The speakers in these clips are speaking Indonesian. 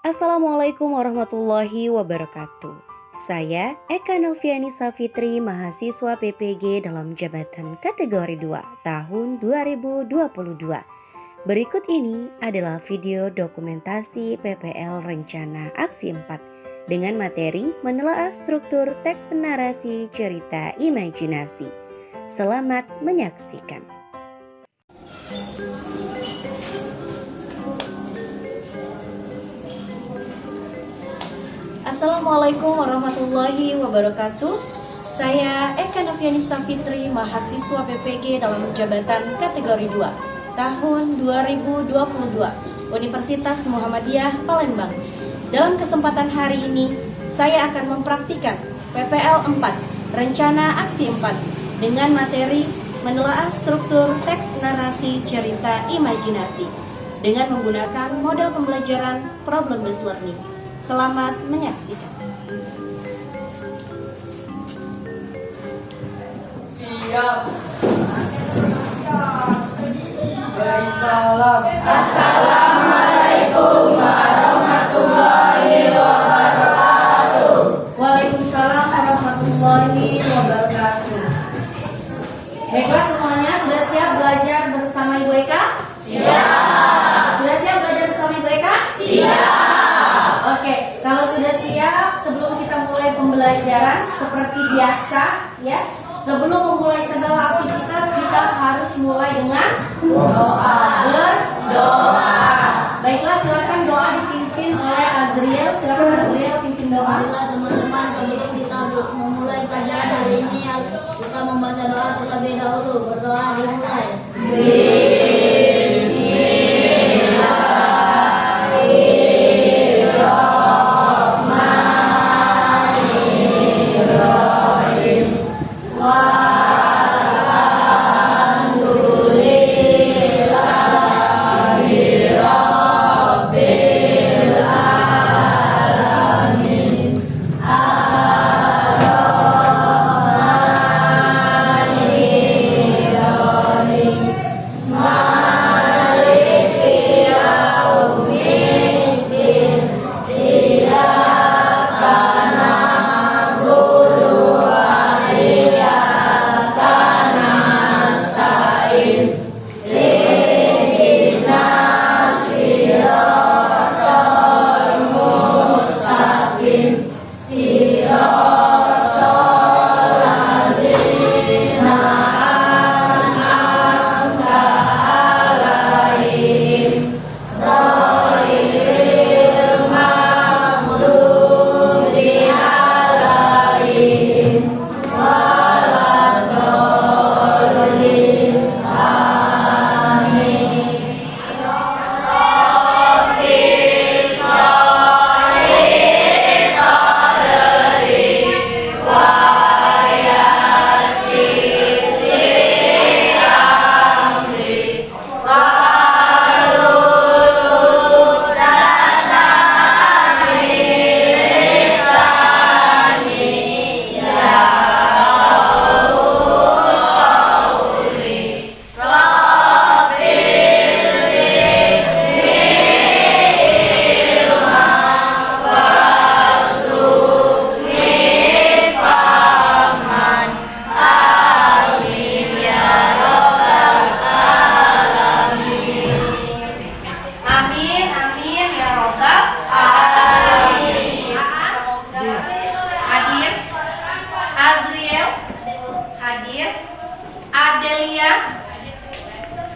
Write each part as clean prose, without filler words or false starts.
Assalamualaikum warahmatullahi wabarakatuh. Saya Eka Noviani Safitri, mahasiswa PPG dalam jabatan kategori 2 tahun 2022. Berikut ini adalah video dokumentasi PPL Rencana Aksi 4 dengan materi menelaah struktur teks narasi cerita imajinasi. Selamat menyaksikan. Assalamualaikum warahmatullahi wabarakatuh. Saya Eka Noviani Safitri, mahasiswa PPG dalam jabatan kategori 2 tahun 2022 Universitas Muhammadiyah Palembang. Dalam kesempatan hari ini, saya akan mempraktikkan PPL 4 Rencana Aksi 4 dengan materi menelaah struktur teks narasi cerita imajinasi dengan menggunakan model pembelajaran problem-based learning. Selamat menyaksikan. Siap. Beri salam. Assalamualaikum warahmatullahi wabarakatuh. Waalaikumsalam warahmatullahi wabarakatuh. Baiklah semuanya, sudah siap belajar bersama Ibu Eka? Siap. Sudah siap belajar bersama Ibu Eka? Siap. Oke, kalau sudah siap, sebelum kita mulai pembelajaran seperti biasa ya, sebelum memulai segala aktivitas kita harus mulai dengan berdoa. Baiklah, silakan doa dipimpin oleh Azriel. Silakan Azriel pimpin doa. Baiklah teman-teman, sebelum kita memulai pelajaran hari ini, kita membaca doa terlebih dahulu. Berdoa dimulai.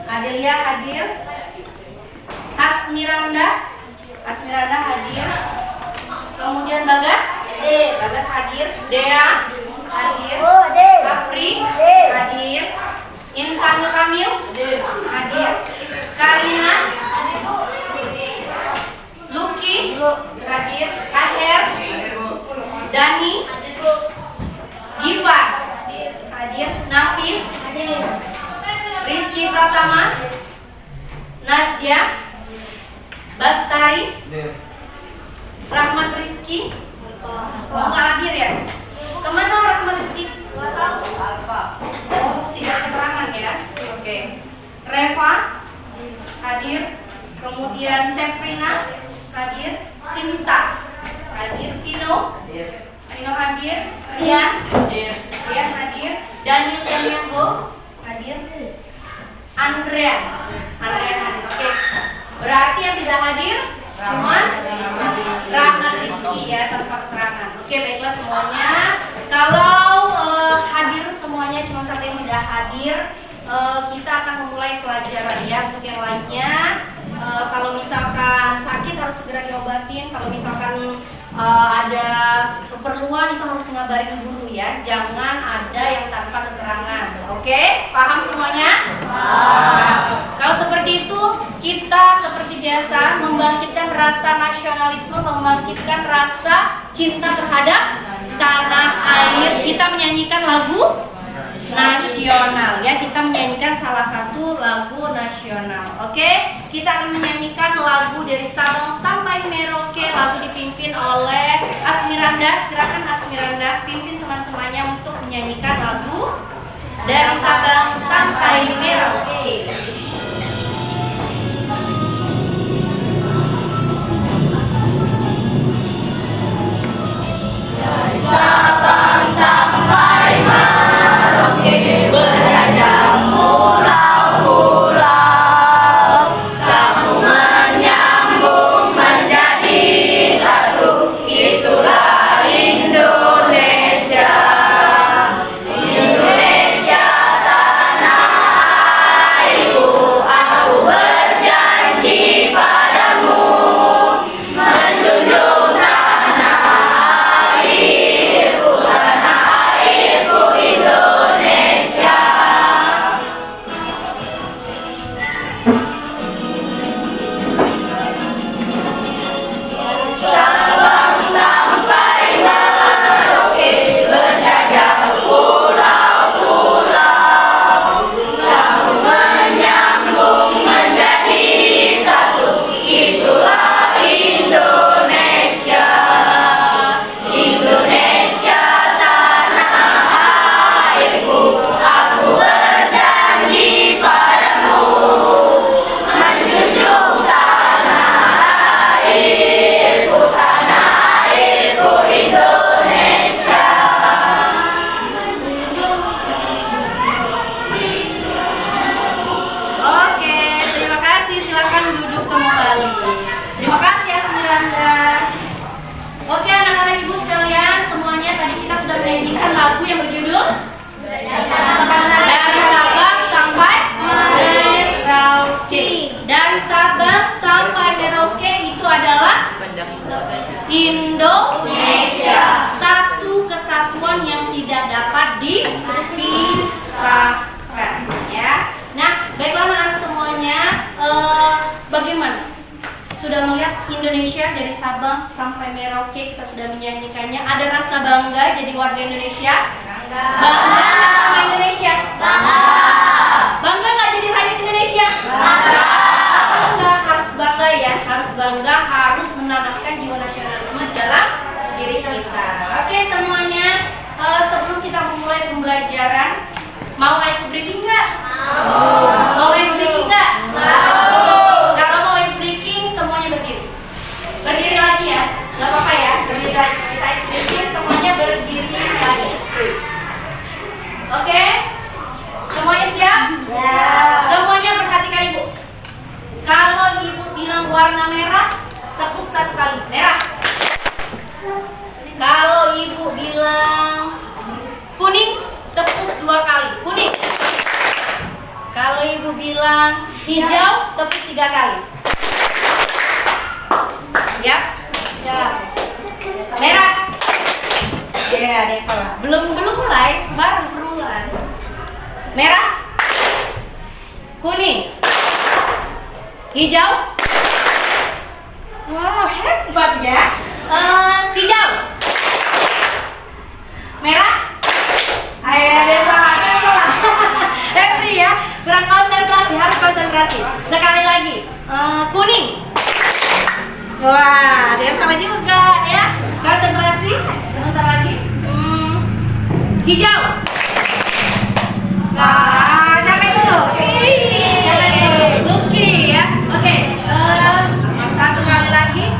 Adelia hadir. Asmiranda hadir. Kemudian Bagas hadir. Dea hadir. Sapri hadir. Insan Kamil hadir. Karina, Luki hadir. Aher, Dani, Giva hadir. Nafis, Rizky Pratama, Nasya, Bastari, Rahmat Rizky. Nggak hadir ya? Kemana Rahmat Rizky? Tidak keterangan ya? Oke. Reva hadir. Kemudian Sefrina hadir. Sinta hadir, Vino hadir, Rian hadir, Daniel Daniango hadir, Andrea hadir. Oke, berarti yang tidak hadir cuma Rahman Rizky ya, tanpa keterangan. Oke, baiklah semuanya. Kalau hadir semuanya, cuma satu yang tidak hadir, kita akan memulai pelajaran ya. Untuk yang lainnya, kalau misalkan sakit harus segera diobatin. Kalau misalkan ada keperluan itu harus ngabarin guru ya. Jangan ada yang tanpa keterangan. Oke, paham semuanya? Kalau seperti itu, kita seperti biasa membangkitkan rasa nasionalisme, membangkitkan rasa cinta terhadap tanah air. Kita menyanyikan lagu nasional ya, kita menyanyikan salah satu lagu nasional. Oke, kita akan menyanyikan lagu dari Sabang sampai Merauke. Lagu dipimpin oleh Asmiranda. Silakan Asmiranda pimpin teman-temannya untuk menyanyikan lagu dari Sabang sampai Merauke. Dari Sabang sampai Merauke, berjajah pulau-pulau, sambung menyambung menjadi satu, itulah Indonesia. Indonesia tanah airku, aku berjanji padamu, menjunjung tanah airku Indonesia. Sabang sampai Merauke, berjajah pulau-pulau, sambung menyambung menjadi satu, itulah Indonesia. Indonesia tanah airku, aku berjanji padamu, menjunjung tanah airku Indonesia. Oke, terima kasih. Silakan duduk kembali. Terima kasih Asmiranda. Oke, anak-anak ibu sekalian, semuanya tadi kita sudah menyanyikan lagu yang berjudul Dari Sabang sampai Merauke. Dari Sabang sampai Merauke itu adalah Indonesia. Satu kesatuan yang tidak dapat dipisahkan ya. Nah, baiklah anak-anak semuanya, bagaimana? Sudah melihat Indonesia dari Sabang sampai Merauke, kita sudah menyanyikannya. Ada rasa bangga jadi warga Indonesia? Bangga nggak sama Indonesia? Bangga nggak jadi rakyat Indonesia? Bangga, harus bangga ya, harus bangga, harus menanamkan jiwa nasionalisme dalam diri kita. Oke semuanya, sebelum kita memulai pembelajaran, mau ice breaking nggak? Mau ice breaking nggak? Kalau mau ice breaking, semuanya berdiri. Berdiri lagi ya, nggak apa-apa ya. Berdiri lagi. Kita ice breaking, semuanya berdiri lagi. Oke? Semuanya siap? Ya. Semuanya perhatikan ibu. Kalau ibu bilang warna merah, tepuk satu kali. Merah. Kalau ibu bilang kuning, tepuk dua kali. Kuning. Kalau ibu bilang hijau, tepuk tiga kali. Ya. Ya. Merah. Ya, ada yang salah. Belum mulai, baru permulaan. Merah. Kuning. Hijau. Wow, hebat ya. Hijau. Merah. Ayo, ada yang salah. Happy ya. Kurang konsentrasi, harus konsentrasi. Sekali lagi. Kuning. Wah, ada yang salah juga ya. Konsentrasi. Sebentar lagi. Hijau. Wah, sampai dulu. Sampai dulu. Lucky ya. Oke. Satu kali lagi.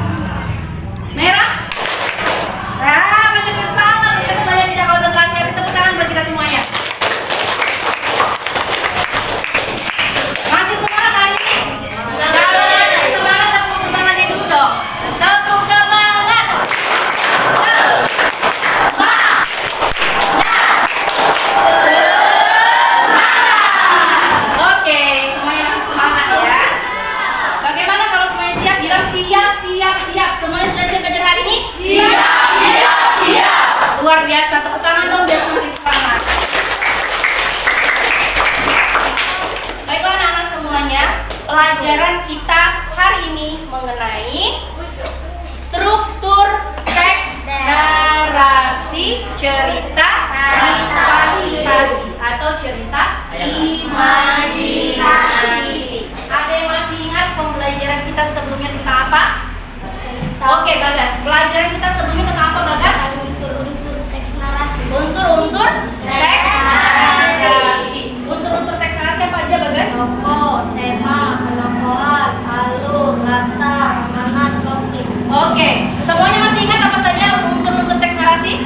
Oke, Bagas. Pelajaran kita sebelumnya tentang apa, Bagas? Unsur-unsur teks narasi. Unsur-unsur teks narasi. Unsur-unsur teks narasi apa aja, Bagas? Tokoh, tema, penokohan, alur, latar, amanat, konflik. Oke, semuanya masih ingat apa saja unsur-unsur teks narasi?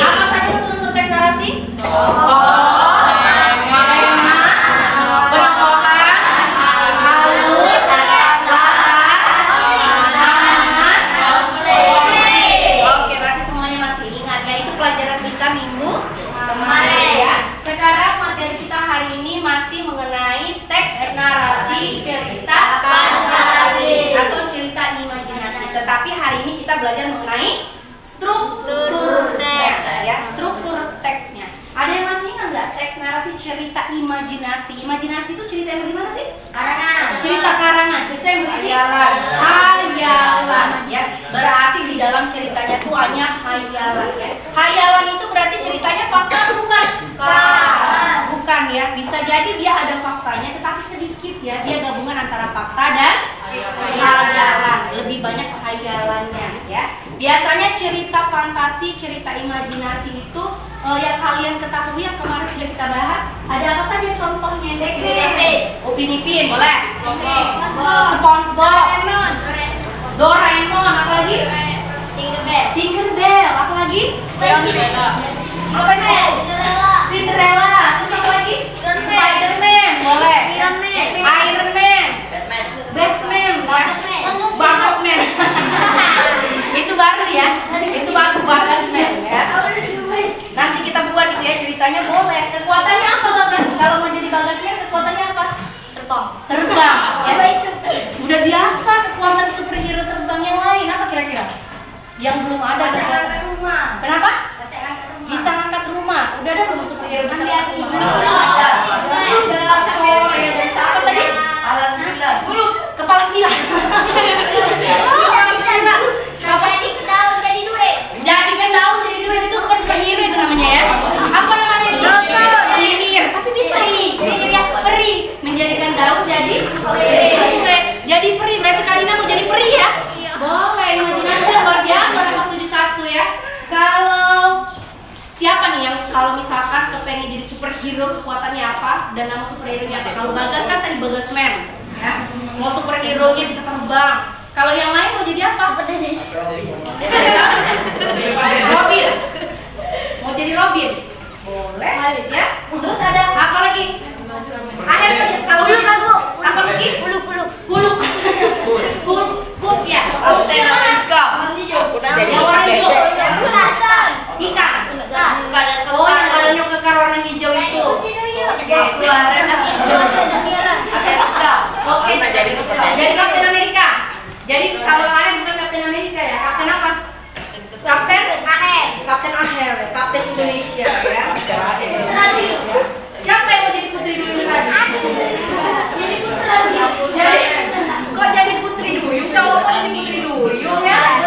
Apa saja unsur-unsur teks narasi? Tokoh, tema, penokohan, alur, latar, amanat, konflik. Oke, berarti semuanya masih ingat ya. Itu pelajaran kita minggu kemarin ya. Sekarang materi kita hari ini masih mengenai teks narasi cerita fantasi atau cerita imajinasi. Tetapi hari ini kita belajar mengenai struktur teks ya, struktur teksnya. Ada yang masih ingat nggak teks narasi cerita imajinasi? Imajinasi itu cerita yang bagaimana sih? Karangan. Cerita karangan, cerita yang berisi hayalan ya. Berarti di dalam ceritanya tuh hanya hayalan ya. Hayalan itu berarti ceritanya fakta atau bukan? Bukan ya. Bisa jadi dia ada faktanya tetapi sedikit ya. Dia gabungan antara fakta dan hayalan. Lebih banyak hayalannya ya. Biasanya cerita fantasi, cerita imajinasi itu yang kalian ketahui yang kemarin sudah kita bahas. Ada apa saja contohnya? Upin Ipin, boleh. SpongeBob, Doraemon, apa lagi? Tinkerbell, apa lagi? Apa itu? Cinderella, terus apa lagi? Spiderman, boleh. Iron Man, Batman, Bagasman. Itu baru ya. Itu baru Bagasman ya. Nanti kita buat itu ya ceritanya, boleh. Kekuatannya apa Bagas? Kalau mau jadi Bagasman kekuatannya apa? Terbang. Ya. Udah biasa kekuatan superhero terbang yang lain apa kira-kira? Yang belum ada kekuatan. Kenapa? Bisa ngangkat rumah. Udah ada belum superhero bisa ngangkat rumah? Ada. Oh, ya bisa apa lagi? Kepala 9. Dulu kepala 9. Kepala 9. Jadikan daun jadi duit itu bukan superhero itu namanya ya. Apa namanya itu? Sihir. Tapi bisa nih. Sihir yang peri menjadikan daun jadi peri. Jadi peri berarti Kalina mau jadi peri ya? Boleh. Imajinasi yang luar biasa anak 71 ya. Kalau siapa nih yang kalau misalkan kepengen jadi superhero kekuatannya apa dan nama superhero-nya apa? Kalau Bagas kan tadi Bagasman ya. Mau superhero-nya bisa terbang. Kalau yang lain mau jadi apa? Robin. Mau jadi Robin? Boleh ya. Terus ada apa lagi? Akhir aja kalau apa lagi? Kuluk ya. Kapten Amerika. Jadi warna hijau. Ikan. Oh, yang badannya kekar warna hijau itu. Oke. Jadi Kapten Amerika. Jadi kalau Aher bukan Kapten Amerika ya. Kapten apa? Kapten Aher. Kapten Indonesia ya. Nanti siapa yang mau jadi putri duyung tadi? Jadi putri. Kok jadi putri duyung? Cowok kok jadi putri duyung ya?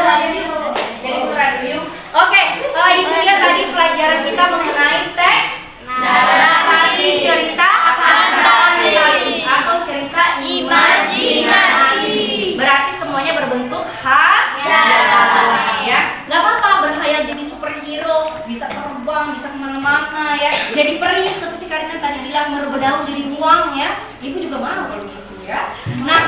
Jadi putra duyung. Oke, itu dia tadi pelajaran kita mengenai teks narasi cerita fantasi atau cerita imajinasi. Berarti semuanya berbentuk hayalan ya. Gak apa-apa berhayal jadi superhero, bisa terbang, bisa kemana-mana ya. Jadi peri seperti Karina tadi bilang merubah daun jadi uang ya. Ibu juga mau kalau gitu ya. Nah,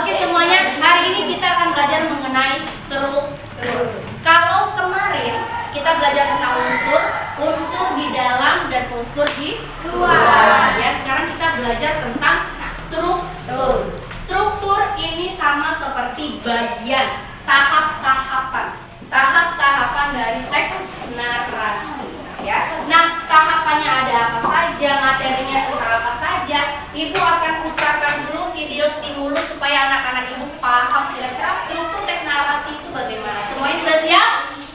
oke semuanya, hari ini kita akan belajar mengenai struktur. Kalau kemarin kita belajar tentang unsur di dalam dan unsur di luar ya. Sekarang kita belajar tentang struktur. Struktur ini sama seperti bagian tahap-tahapan dari teks narasi ya. Nah, tahapannya ada apa saja, materinya tentang apa saja. Ibu akan putarkan dulu video stimulus supaya anak-anak ibu paham kira-kira struktur teks narasi itu bagaimana. Semuanya sudah siap?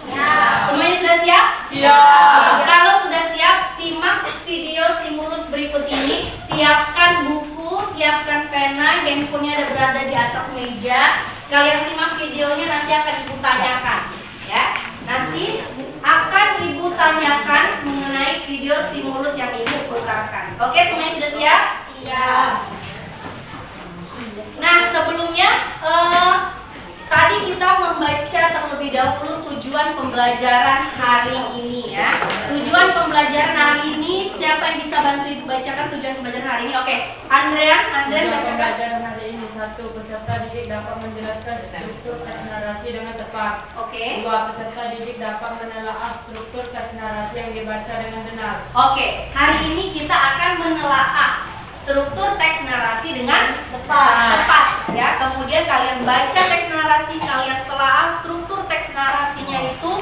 Ya. Semuanya sudah siap? Siap. Kalau sudah siap, simak video stimulus berikut ini. Siapkan buku, siapkan pena, handphonenya ada berada di atas meja. Kalian simak videonya, nanti akan ibu tanyakan ya. Nanti akan ibu tanyakan mengenai video stimulus yang ibu putarkan. Oke, semuanya sudah siap? Siap. terlebih dahulu tujuan pembelajaran hari ini ya. Tujuan pembelajaran hari ini, siapa yang bisa bantu Ibu bacakan tujuan pembelajaran hari ini? Oke, Andrean bacakan. Pembelajaran hari ini, 1. Peserta didik dapat menjelaskan struktur teks narasi dengan tepat. Oke. 2. Peserta didik dapat menelaah struktur teks narasi yang dibaca dengan benar. Oke, hari ini kita akan menelaah struktur teks narasi dengan tepat ya. Kemudian kalian baca teks narasi, kalian telaah struktur teks narasinya itu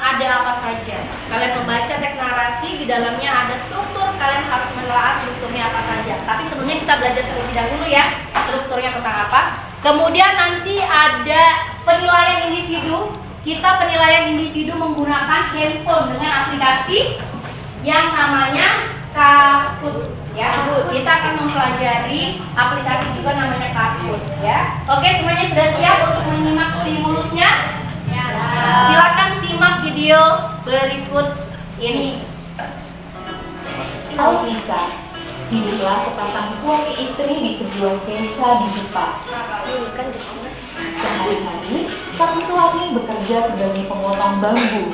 ada apa saja. Kalian membaca teks narasi, di dalamnya ada struktur, kalian harus menelaah strukturnya apa saja. Tapi sebelumnya kita belajar terlebih dahulu ya, strukturnya tentang apa. Kemudian nanti ada penilaian individu. Kita penilaian individu menggunakan handphone dengan aplikasi yang namanya Kahoot ya. Kita akan mempelajari aplikasi juga namanya Kahoot ya. Oke, semuanya sudah siap untuk menyimak stimulusnya? Ya. Silakan simak video berikut ini. Alisa, hiduplah sepasang suami istri di sebuah desa di Jepang. Sehari-hari, sang suami bekerja sebagai pemotong bambu.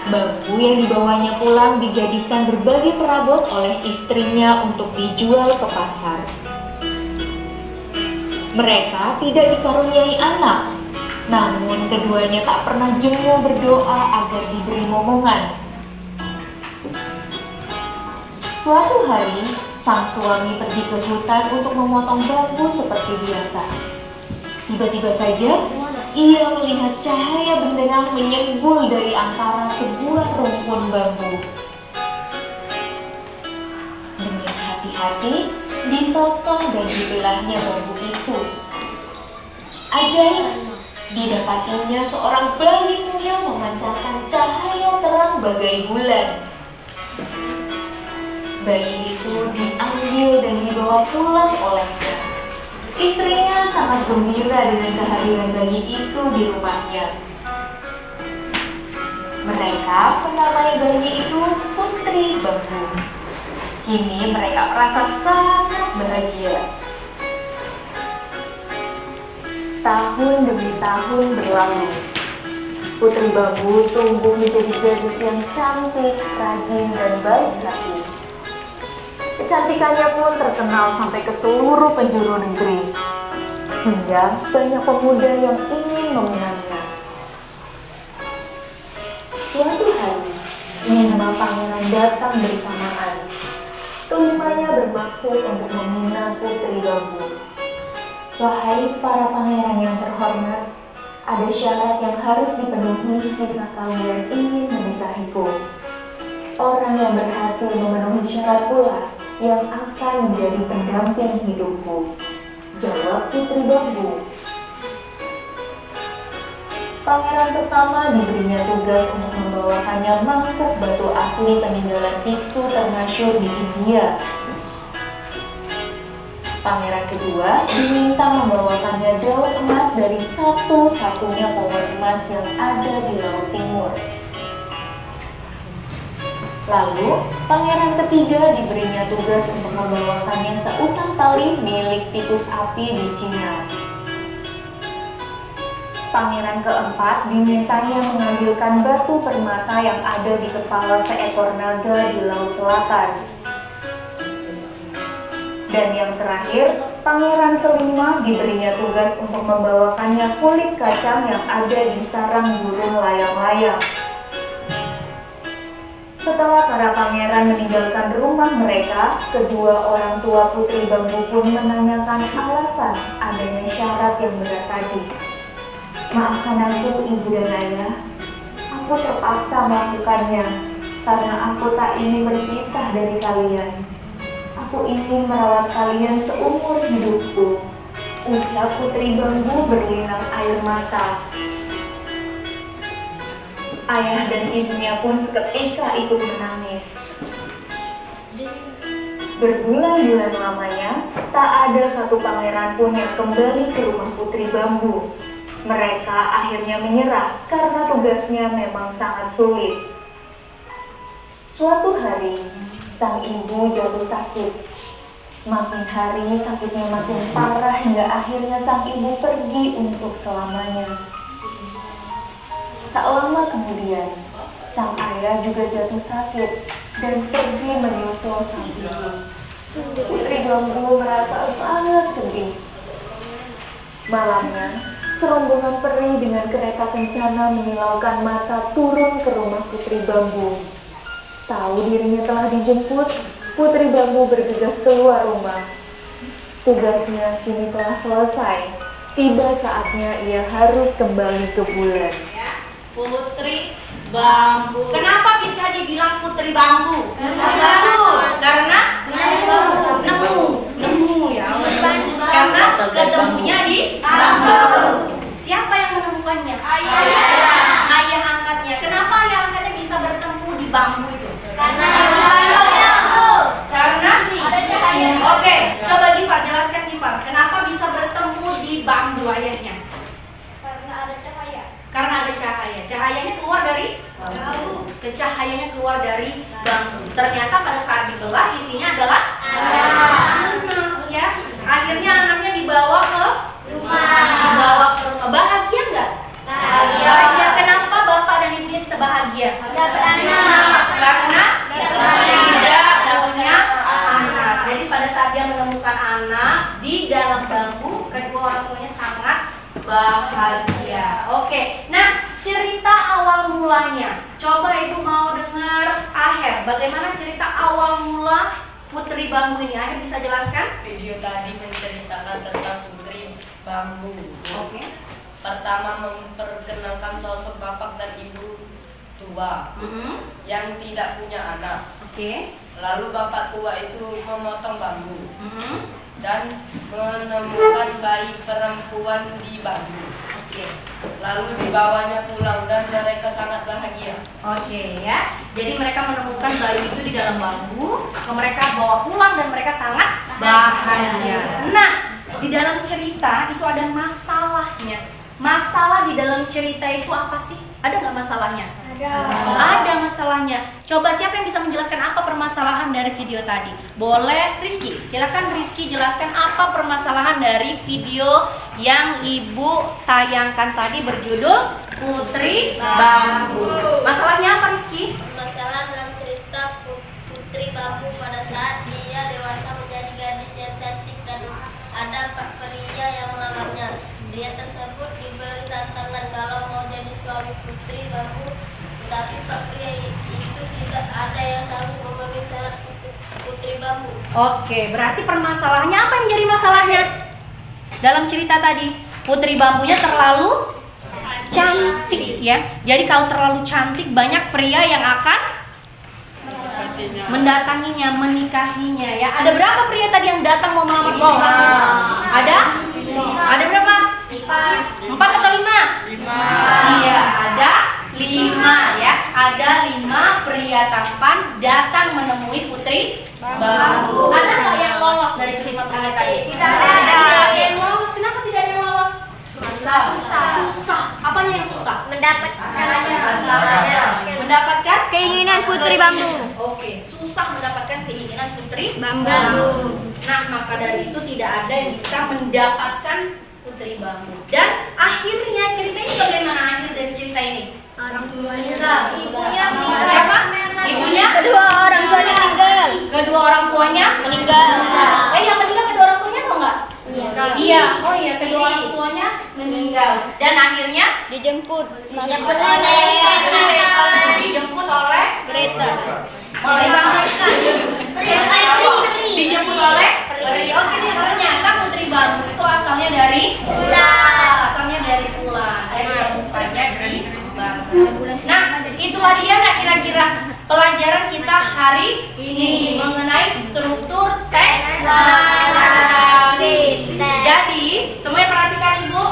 Bambu yang dibawanya pulang dijadikan berbagai perabot oleh istrinya untuk dijual ke pasar. Mereka tidak dikaruniai anak, namun keduanya tak pernah jemu berdoa agar diberi momongan. Suatu hari, sang suami pergi ke hutan untuk memotong bambu seperti biasa. Tiba-tiba saja, ia melihat cahaya benderang menyembul dari antara sebuah rumpun bambu. Dengan hati-hati, dipotong dan dibelahnya bambu itu. Ajaib, didapatinya seorang bayi mungil memancarkan cahaya terang bagai bulan. Bayi itu diambil dan dibawa pulang olehnya. Istrinya sangat gembira dengan kehadiran bayi itu di rumahnya. Mereka menamai bayi itu Putri Bambu. Kini mereka merasa sangat bahagia. Tahun demi tahun berlalu. Putri Bambu tumbuh menjadi gadis yang cantik, rajin, dan baik hati. Kecantikannya pun terkenal sampai ke seluruh penjuru negeri, hingga banyak pemuda yang ingin meminangnya. Suatu hari, 5 pangeran datang bersamaan. Kelimanya bermaksud untuk meminang Putri Bambu. Wahai para pangeran yang terhormat, ada syarat yang harus dipenuhi jika kalian ingin menikahiku. Orang yang berhasil memenuhi syarat pula yang akan menjadi pendamping hidupku, jawab Putri Bambu. Pangeran pertama diberinya tugas untuk membawakannya mangkuk batu asli peninggalan biksu termasyhur di India. Pangeran kedua diminta membawakannya daun emas dari satu-satunya pohon emas yang ada di Laut Timur. Lalu, pangeran ketiga diberinya tugas untuk membawakannya seutang tali milik tikus api di Cina. Pangeran keempat dimintanya mengambilkan batu permata yang ada di kepala seekor naga di Laut Selatan. Dan yang terakhir, pangeran kelima diberinya tugas untuk membawakannya kulit kacang yang ada di sarang burung layang-layang. Setelah para pangeran meninggalkan rumah mereka, kedua orang tua Putri Bambu pun menanyakan alasan adanya syarat yang berat tadi. Maafkan aku, ibu dan ayah. Aku terpaksa melakukannya karena aku tak ingin berpisah dari kalian. Aku ingin merawat kalian seumur hidupku, ucap Putri Bambu berlinang air mata. Ayah dan ibunya pun seketika ikut menangis. Berbulan-bulan lamanya, tak ada satu pangeran pun yang kembali ke rumah Putri Bambu. Mereka akhirnya menyerah karena tugasnya memang sangat sulit. Suatu hari, sang ibu jatuh sakit. Makin hari sakitnya makin parah hingga akhirnya sang ibu pergi untuk selamanya. Tak lama kemudian, sang ayah juga jatuh sakit dan pergi menyusul sang ibu. Putri Bambu merasa sangat sedih. Malamnya, serombongan peri dengan kereta kencana menyilaukan mata turun ke rumah Putri Bambu. Tahu dirinya telah dijemput, Putri Bambu bergegas keluar rumah. Tugasnya kini telah selesai. Tiba saatnya ia harus kembali ke bulan. Putri Bambu. Kenapa bisa dibilang Putri Bambu? Karena nemu ya. Karena ketemunya di bambu. Siapa yang menemukannya? Ayah angkatnya. Kenapa ayah angkatnya bisa bertemu di bambu itu? Karena ada cahaya. Oke, coba Gifar jelaskan Gifar. Kenapa bisa bertemu di bambu ayahnya? Karena ada cahaya. Cahayanya keluar dari bambu. Cahayanya keluar dari bambu. Ternyata pada saat dibelah isinya adalah anak, ya. Akhirnya anaknya dibawa ke rumah. Bahagia nggak? Bahagia. Kenapa bapak dan ibunya bisa bahagia? Karena tidak punya anak. Jadi pada saat dia menemukan anak di dalam bambu, kedua orang tuanya sangat bahagia. Oke, nah cerita awal mulanya. Coba ibu mau dengar Aher. Bagaimana cerita awal mula Putri Bambu ini? Aher bisa jelaskan? Video tadi menceritakan tentang Putri Bambu. Oke. Pertama memperkenalkan sosok bapak dan ibu tua yang tidak punya anak. Oke. Lalu bapak tua itu memotong bambu dan menemukan bayi perempuan di bambu. Oke. Lalu dibawanya pulang dan mereka sangat bahagia. Oke ya. Jadi mereka menemukan bayi itu di dalam bambu, mereka bawa pulang dan mereka sangat bahagia. Nah, di dalam cerita itu ada masalahnya. Masalah di dalam cerita itu apa sih? Ada nggak masalahnya? Ada masalahnya. Coba siapa yang bisa menjelaskan apa permasalahan dari video tadi? Boleh Rizky, silakan Rizky jelaskan apa permasalahan dari video yang ibu tayangkan tadi berjudul Putri Bambu. Masalahnya apa Rizky? Masalah dalam cerita Putri Bambu pada saat dia dewasa menjadi gadis yang cantik dan ada 4 pria yang melamarnya. Pria tersebut diberi tantangan kalau mau jadi suami Putri Bambu, tetapi 4 pria itu tidak ada yang sanggup memenuhi syarat Putri Bambu. Oke, berarti permasalahannya apa yang jadi masalahnya? Dalam cerita tadi, Putri Bambunya terlalu cantik ya. Jadi kalau terlalu cantik banyak pria yang akan mendatanginya, menikahinya ya. Ada berapa pria tadi yang datang mau melamar Bambu? Ada? Ada berapa? 4 atau 5? 5. Iya, ada 5 ya. Ada 5 pria tampan datang menemui Putri Bambu. Ada nggak yang lolos dari kelima pria tadi? Tidak ada. Ada yang lolos. Kenapa tidak ada yang lolos? Susah. Apanya yang susah? Mendapatkan Keinginan Putri Bambu. Oke, susah mendapatkan keinginan Putri Bambu. Nah, maka dari itu tidak ada yang bisa mendapatkan Putri Bambu. Dan akhirnya cerita ini bagaimana akhir dari cerita ini? Ibunya Siapa? Ibunya? Kedua orang tuanya meninggal. Kedua orang tuanya meninggal. Yang meninggal kedua orang tuanya atau enggak? Iya. Oh iya, kedua orang tuanya meninggal. Dan akhirnya Dijemput oleh dijemput oleh Greta. dijemput oleh peri. Oke, nih ternyata Putri Bambu itu asalnya dari asalnya dari bulan. Dari yang mukanya di bambu. Nah, itulah dia nak kira-kira pelajaran kita hari ini mengenai struktur teks narasi. Jadi, semuanya perhatikan Ibu.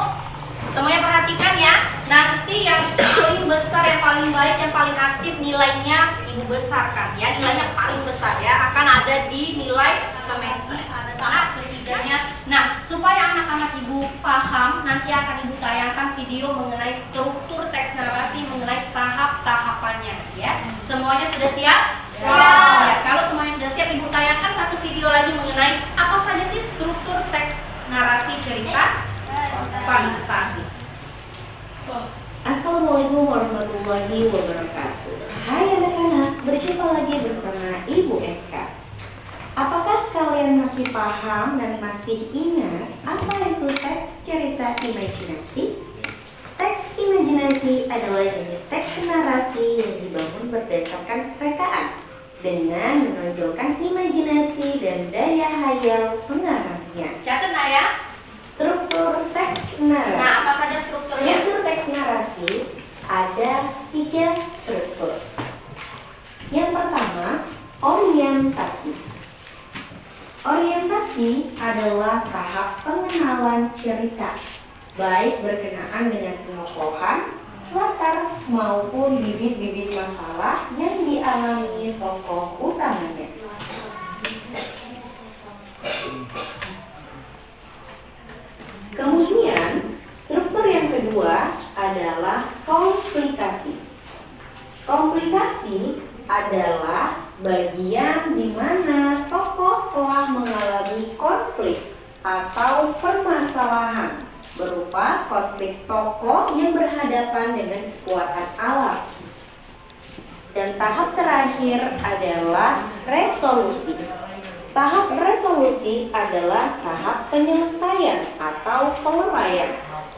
Semuanya perhatikan ya. Nanti yang paling besar, yang paling baik, yang paling aktif nilainya Ibu besarkan ya. Nilainya paling besar ya. Akan ada di nilai semester. Ada tahap ketiganya. Nah, supaya anak-anak Ibu paham, nanti akan Ibu tayangkan video mengenai struktur teks narasi, mengenai tahap-tahapannya ya. Semuanya sudah siap? Ya. Kalau semuanya sudah siap, Ibu tayangkan satu video lagi mengenai apa saja sih struktur teks narasi cerita fantasi. Assalamualaikum Assalamualaikum warahmatullahi wabarakatuh. Hai anak-anak, berjumpa lagi bersama Ibu Eka. Apakah kalian masih paham dan masih ingat apa itu teks cerita imajinasi? Teks imajinasi adalah jenis teks narasi yang dibangun berdasarkan rekaan dengan menonjolkan imajinasi dan daya hayal pengarangnya. Catat nak ya. Struktur teks narasi. Nah, apa saja strukturnya? Struktur teks narasi ada 3 struktur. Yang pertama, orientasi. Orientasi adalah tahap pengenalan cerita, baik berkenaan dengan tokohan, latar maupun bibit-bibit masalah yang dialami tokoh utamanya. Kemudian, struktur yang kedua adalah komplikasi. Komplikasi adalah bagian di mana tokoh telah mengalami konflik atau permasalahan berupa konflik tokoh yang berhadapan dengan kekuatan alam. Dan tahap terakhir adalah resolusi. Tahap resolusi adalah tahap penyelesaian atau pengeraian.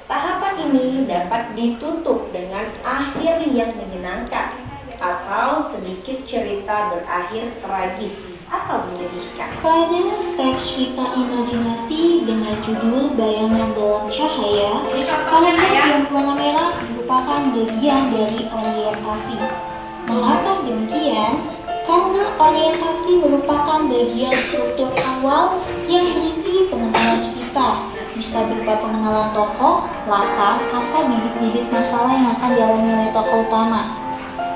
Tahapan ini dapat ditutup dengan akhir yang menyenangkan atau sedikit cerita berakhir tragis atau menyedihkan. Pada teks cerita imajinasi dengan judul Bayangan Dalam Cahaya, kalimat yang warna merah merupakan bagian dari orientasi. Mengapa demikian? Karena orientasi merupakan bagian struktur awal yang berisi pengenalan cerita, bisa berupa pengenalan tokoh, latar, atau bibit-bibit masalah yang akan dialami oleh tokoh utama.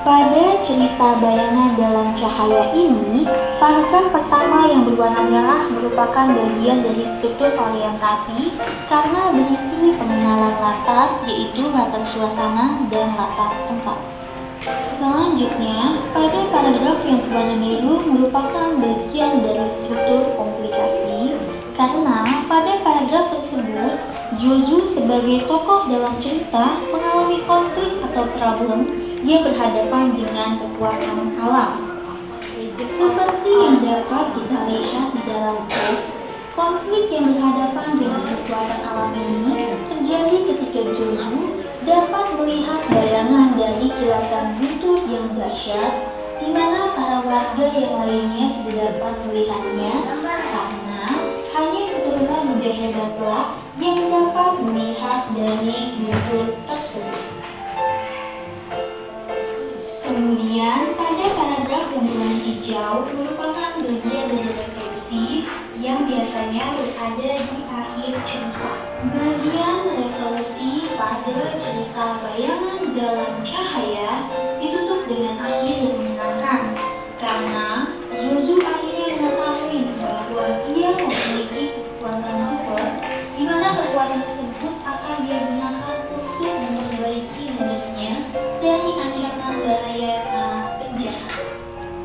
Pada cerita Bayangan Dalam Cahaya ini, paragraf pertama yang berwarna merah merupakan bagian dari struktur orientasi karena berisi pengenalan latar, yaitu latar suasana dan latar tempat. Selanjutnya, pada paragraf yang berwarna biru merupakan bagian dari struktur komplikasi karena pada paragraf tersebut, Jozu sebagai tokoh dalam cerita mengalami konflik atau problem yang berhadapan dengan kekuatan alam. Seperti yang dapat kita lihat di dalam teks, konflik yang berhadapan dengan kekuatan alam ini terjadi ketika Jozu dapat melihat bayangan dari kilatan buntut yang dahsyat, di mana para warga yang lainnya tidak dapat melihatnya karena hanya keturunan Buddha hebatlah yang dapat melihat dari buntut tersebut. Kemudian pada paragraf yang berwarna hijau merupakan bagian dari resolusi yang biasanya berada di akhir cerita. Bagian resolusi pada cerita Bayangan Dalam Cahaya ditutup dengan akhir yang menyenangkan karena Jozu akhirnya mengetahui bahwa dia memiliki kekuatan super, di mana kekuatan tersebut akan dia gunakan untuk memperbaiki dirinya dari ancaman bahaya para penjahat.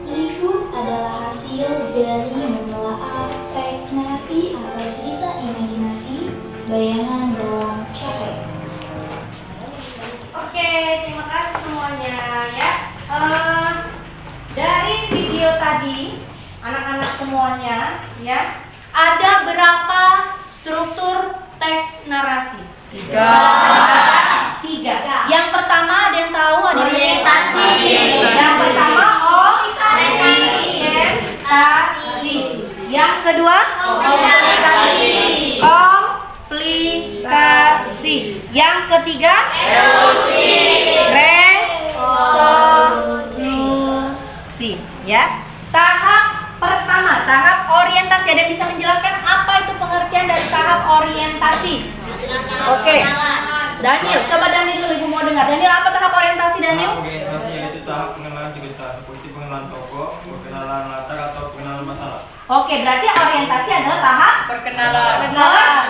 Berikut adalah hasil dari menelaah teks narasi atau cerita imajinasi Bayangan Dalam Cahaya. Oke, terima kasih semuanya ya. Dari video tadi, anak-anak semuanya ya, ada berapa struktur teks narasi? 3. Yang pertama ada yang tahu? Ada Orientasi. Yang pertama orientasi. Yang kedua komplikasi. Yang ketiga resolusi. Ya. Tahap pertama, tahap orientasi. Ada yang bisa menjelaskan apa itu pengertian dari tahap orientasi? Oke. Daniel, coba Daniel dulu, ibu mau dengar. Daniel, apa tahap orientasi, Daniel? Tahap orientasi yaitu tahap pengenalan cerita seperti pengenalan tokoh, pengenalan latar atau pengenalan masalah. Oke, berarti orientasi adalah tahap Perkenalan. kenalan.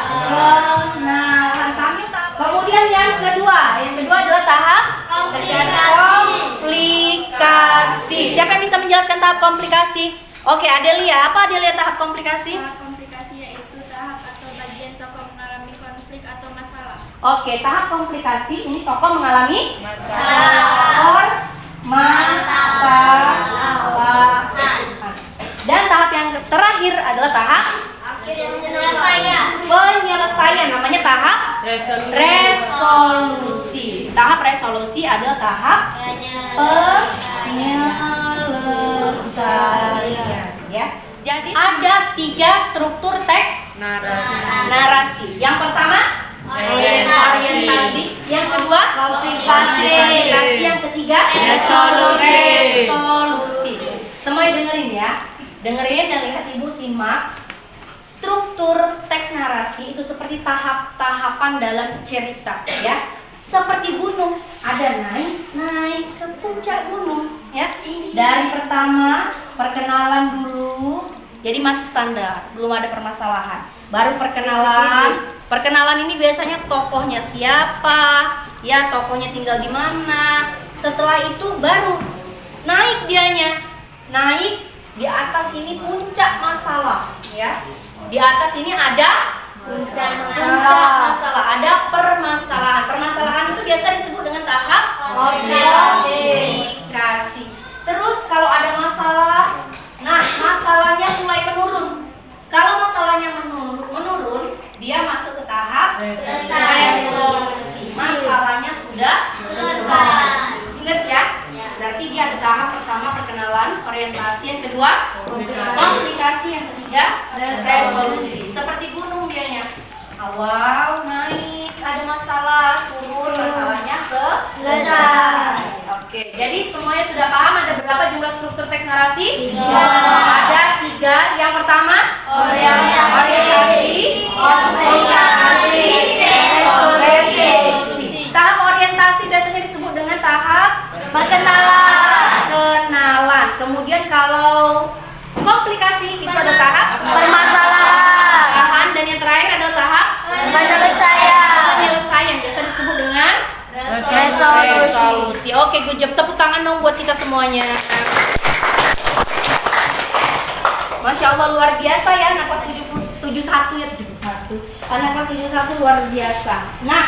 Kemudian yang kedua adalah tahap komplikasi. Siapa yang bisa menjelaskan tahap komplikasi? Oke, Adelia, apa Adelia tahap komplikasi? Tahap komplikasi yaitu tahap atau bagian tokoh mengalami konflik atau masalah. Oke, tahap komplikasi ini tokoh mengalami permasalahan. Dan tahap yang terakhir adalah tahap penyelesaian. Namanya tahap resolusi. Tahap resolusi adalah tahap penyelesaian. Ya. Jadi ada 3 struktur teks narasi. Yang pertama orientasi, yang kedua komplikasi, yang ketiga resolusi. Semuanya dengerin ya. Dengerin dan lihat, Ibu simak. Struktur teks narasi itu seperti tahap-tahapan dalam cerita ya. Seperti gunung, ada naik ke puncak gunung ya. Dari pertama perkenalan dulu. Jadi masih standar, belum ada permasalahan. Baru perkenalan. Perkenalan ini biasanya tokohnya siapa, ya tokohnya tinggal di mana. Setelah itu baru naik dianya. Naik di atas ini puncak masalah, ya. Di atas ini ada puncak masalah, ada permasalahan. Permasalahan itu biasa disebut dengan tahap komplikasi. Terus kalau ada masalah, nah masalahnya mulai menurun. Kalau masalahnya menurun, dia masuk ke tahap resolusi. Masalahnya sudah selesai. Ingat ya? Berarti dia ada tahap pertama perkenalan, orientasi, yang kedua komplikasi, yang ketiga resolusi. Seperti gunung dianya. Awal naik, ada masalah, turun, masalahnya selesai. Oke, jadi semuanya sudah paham ada berapa jumlah struktur teks narasi? Ada 3. Yang pertama orientasi, komplikasi, resolusi. Tahap orientasi biasanya disebut dengan tahap kenalan. Kemudian kalau komplikasi itu ada tahap permasalahan, dan yang terakhir adalah tahap penyelesaian. Biasa disebut dengan resolusi. Oke, good job. Tepuk tangan dong buat kita semuanya. Masya Allah, luar biasa ya anak kelas 71 ya, 71. Anak kelas 71 luar biasa. Nah,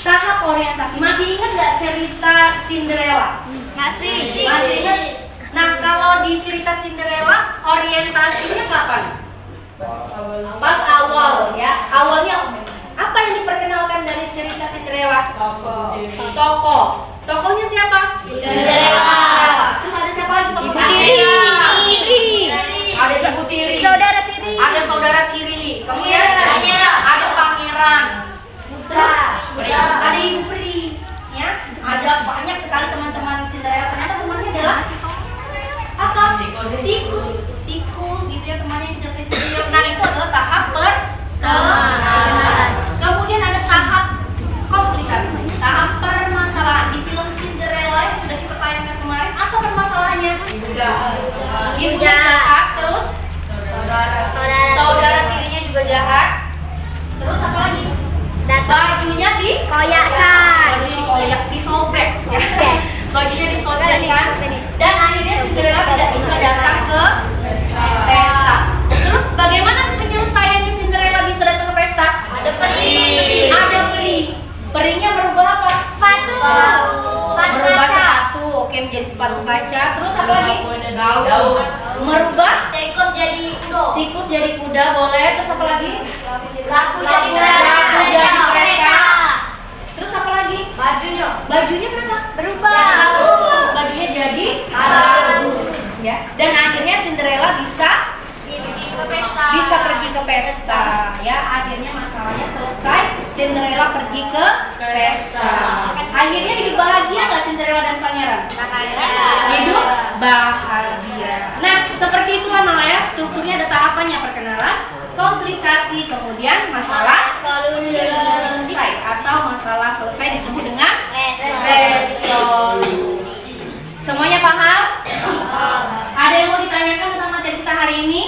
tahap orientasi. Masih ingat nggak cerita Cinderella? Masih ingat? Nah, kalau di cerita Cinderella orientasinya kapan? Pas awal ya. Awalnya apa yang diperkenalkan dari cerita Cinderella? Tokohnya siapa? Cinderella. Terus ada siapa lagi tokoh? Ada ibu tiri. Ada saudara tiri. Kemudian ada pangeran. Terus ada ibu peri. Ya, ada banyak sekali teman-teman Cinderella. Ternyata temannya adalah apa? Tikus gitu ya, temannya yang kecil-kecil. Nah, itu adalah tahap perkenalan. Kemudian ada tahap komplikasi, tahap permasalahan. Di film Cinderella yang sudah kita tayangkan kemarin, apa permasalahannya? Ibu jahat, terus saudara tirinya juga jahat. Terus apa lagi? Bajunya dikoyakkan. Disobek. Bajunya disobek kan? Dan akhirnya Cinderella tidak bisa datang ke pesta. Terus bagaimana penyelesaiannya Cinderella bisa datang ke pesta? Ada peri. Perinya merubah apa? Sepatu. Merubah sepatu, oke, menjadi sepatu kaca. Terus apa lagi? Daun. Merubah tikus jadi kuda, boleh. Terus apa lagi? Labu jadi kereta. Terus apa lagi? Bajunya kenapa? Berubah. Bajunya jadi bagus, ya. Dan akhirnya Cinderella bisa pergi ke pesta, ya. Akhirnya masalahnya selesai. Cinderella pergi ke pesta. Akhirnya hidup bahagia nggak Cinderella dan pangeran? Hidup bahagia. Nah, seperti itulah namanya strukturnya. Ada tahapannya: perkenalan, komplikasi, kemudian masalah selesai atau masalah selesai disebut dengan resolusi. Semuanya paham? Ada yang mau ditanyakan tentang materi kita hari ini?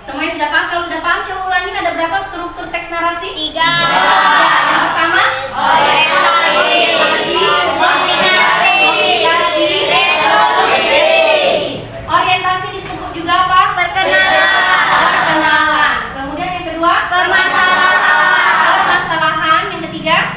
Semuanya sudah paham? Kalau sudah paham, coba ulangin. Ada berapa struktur teks narasi? 3. Yang pertama orientasi, komplikasi, resolusi. Orientasi disebut juga apa? Perkenalan. Kemudian yang kedua permasalahan. Yang ketiga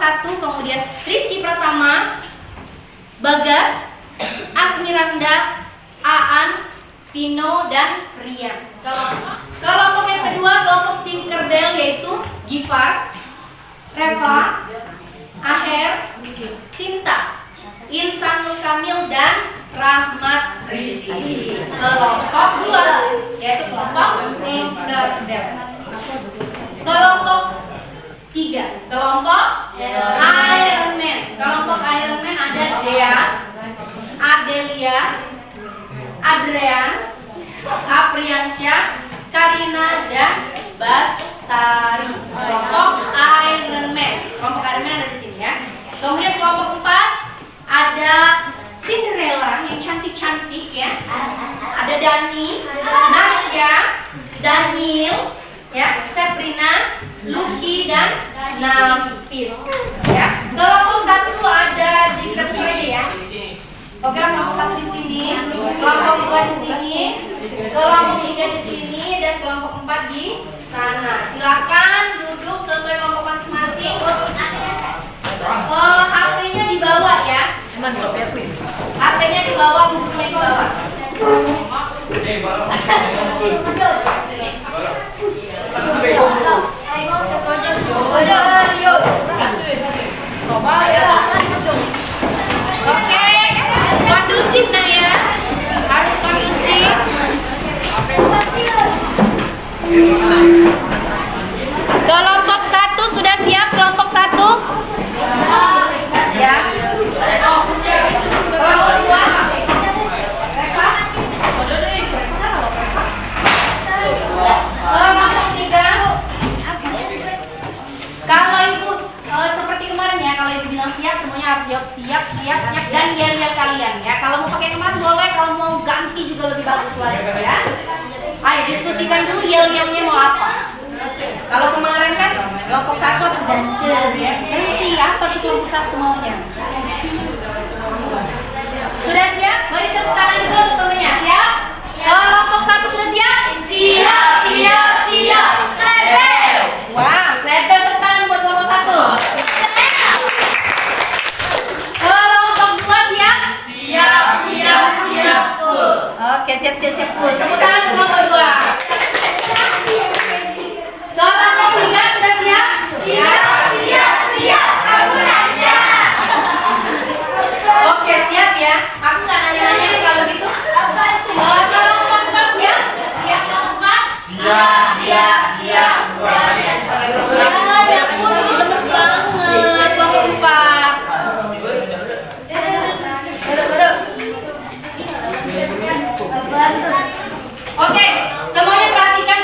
1, kemudian Rizky Pratama, Bagas, Asmiranda, Aan, Vino, dan Rian. Kelompok yang kedua, kelompok Tinkerbell, yaitu Gifar, Reva, Aher, Sinta, Insanul Kamil, dan Rahmat Rizky. Kelompok 2, yaitu kelompok Tinkerbell. Kelompok 3, kelompok Iron Man. Kelompok Iron Man ada Dea, Adelia, Adrian, Apriansyah, Karina, dan Bastari. Kelompok Iron Man. Kelompok Iron Man ada di sini ya. Kemudian kelompok 4 ada Cinderella yang cantik-cantik ya. Ada Dani, Nasya, Daniel, ya, Sabrina, Lucky, dan Nafis. Ya. Kelompok 1 ada di ketua ya. Oke, kelompok 1 di sini, kelompok 2 di sini, kelompok 3 di sini, dan kelompok 4 di sana. Silakan duduk sesuai kelompok masing-masing. HP-nya dibawa ya. HP-nya dibawa, bukunya dibawa. Oke, kondusif nah ya, harus kondusif. Kelompok 1 sudah siap, kelompok 1 siap. Kelompok 2 kelompok 3. Kalau ibu seperti kemarin ya, kalau ibu bilang siap, semuanya harus jawab siap, siap, siap, dan yel-yel kalian ya. Kalau mau pakai kemarin boleh, kalau mau ganti juga lebih bagus lagi ya. Ayo diskusikan dulu yel-yelnya mau apa. Kalau kemarin kan kelompok 1 apa dancer ya. Ganti apa tuh kelompok 1 maunya? Sudah siap? Mari tepuk tangan dulu untuk temannya. Siap? Kelompok 1 sudah siap? Siap, siap, siap. Sledel. Wow, sledel tepuk tangan buat kelompok 1. Kelompok 2 siap? Siap, siap, siap. Oke, siap, siap, siap. Tepuk tangan untuk kelompok 2. Kelompok 3 sudah siap? Siap, siap, siap. Aku nanya. Oke, siap ya. Aku nggak nanya-nanya nih kalau gitu. Kelompok 4 siap? Siap kelompok 4? Siap, siap, siap. Ya ampun, lemes banget kelompok 4. Oke, semuanya perhatikan,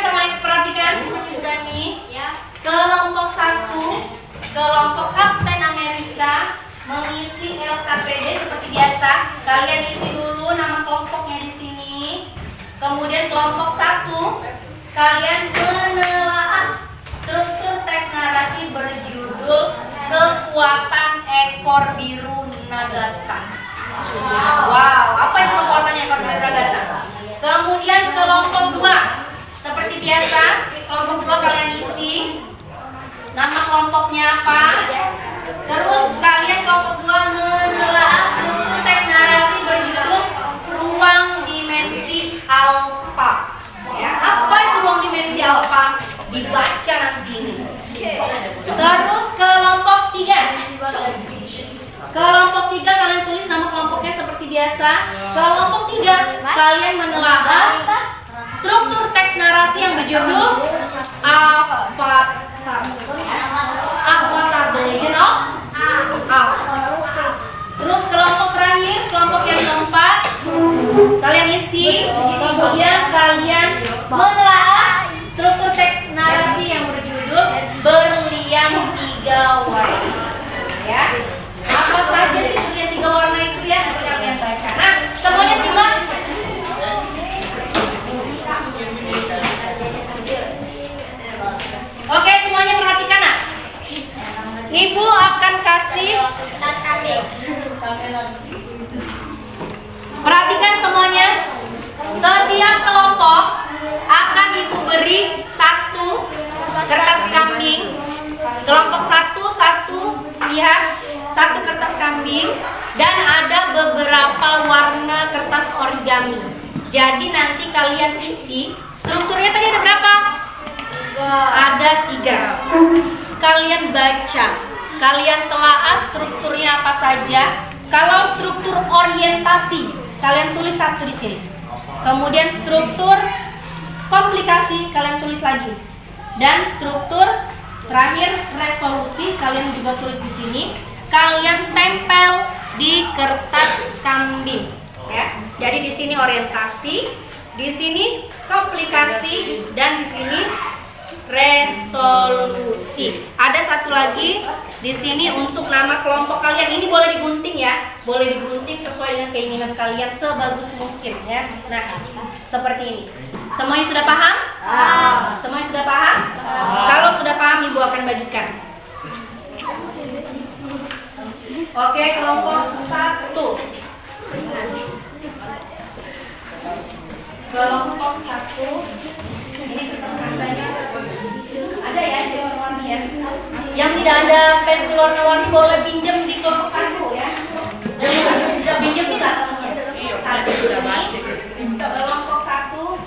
kelompok 1, kelompok Kapten Amerika mengisi LKPD seperti biasa. Kalian isi dulu nama kelompoknya di sini. Kemudian kelompok 1, kalian menelaah struktur teks narasi berjudul Kekuatan Ekor Biru Nagata. Wow, apa itu kekuatan ekor biru Nagata? Kemudian kelompok 2, seperti biasa, kelompok 2 kalian isi nama kelompoknya apa. Terus kalian kelompok 2 menelaah struktur teks narasi berjudul Ruang Dimensi Alfa. Ya, apa itu ruang dimensi alfa? Dibaca nanti ini. Terus kelompok 3. Kelompok 3 kalian tulis nama kelompoknya seperti biasa. Kelompok 3 kalian menelaah struktur teks narasi yang berjudul Avatar. Avatar, The Legend of Avatar. Terus kelompok terakhir, kelompok yang keempat, kalian isi, kemudian kalian menelaah struktur teks narasi yang berjudul Berlian 3 Warna. Ya, apa saja sih berlian 3 warna itu ya? Nanti kalian baca. Nah, semuanya simak. Oke, semuanya perhatikan nah. Ibu akan kasih perhatikan semuanya. Setiap kelompok akan kambing, dan ada beberapa warna kertas origami. Jadi nanti kalian isi, strukturnya tadi ada berapa? Ada 3. Kalian baca, kalian telaah strukturnya apa saja. Kalau struktur orientasi, kalian tulis 1 di sini. Kemudian struktur komplikasi, kalian tulis lagi. Dan struktur terakhir resolusi, kalian juga tulis di sini. Kalian tempel di kertas kambing. Ya. Jadi di sini orientasi, di sini komplikasi, dan di sini resolusi. Ada satu lagi di sini untuk nama kelompok kalian. Ini boleh digunting ya, boleh digunting sesuai dengan keinginan kalian sebagus mungkin ya. Nah, seperti ini. Semuanya sudah paham? Semuanya sudah paham? Kalau sudah paham, Ibu akan bagikan. Oke, kelompok 1. Kelompok 1. Ini kertas kambingnya ada ya, di warna-warni ya. Yang tidak ada pensil warna-warni boleh pinjam di kelompok 1 ya. Pinjam tuh nggak? Satu ini kelompok 1.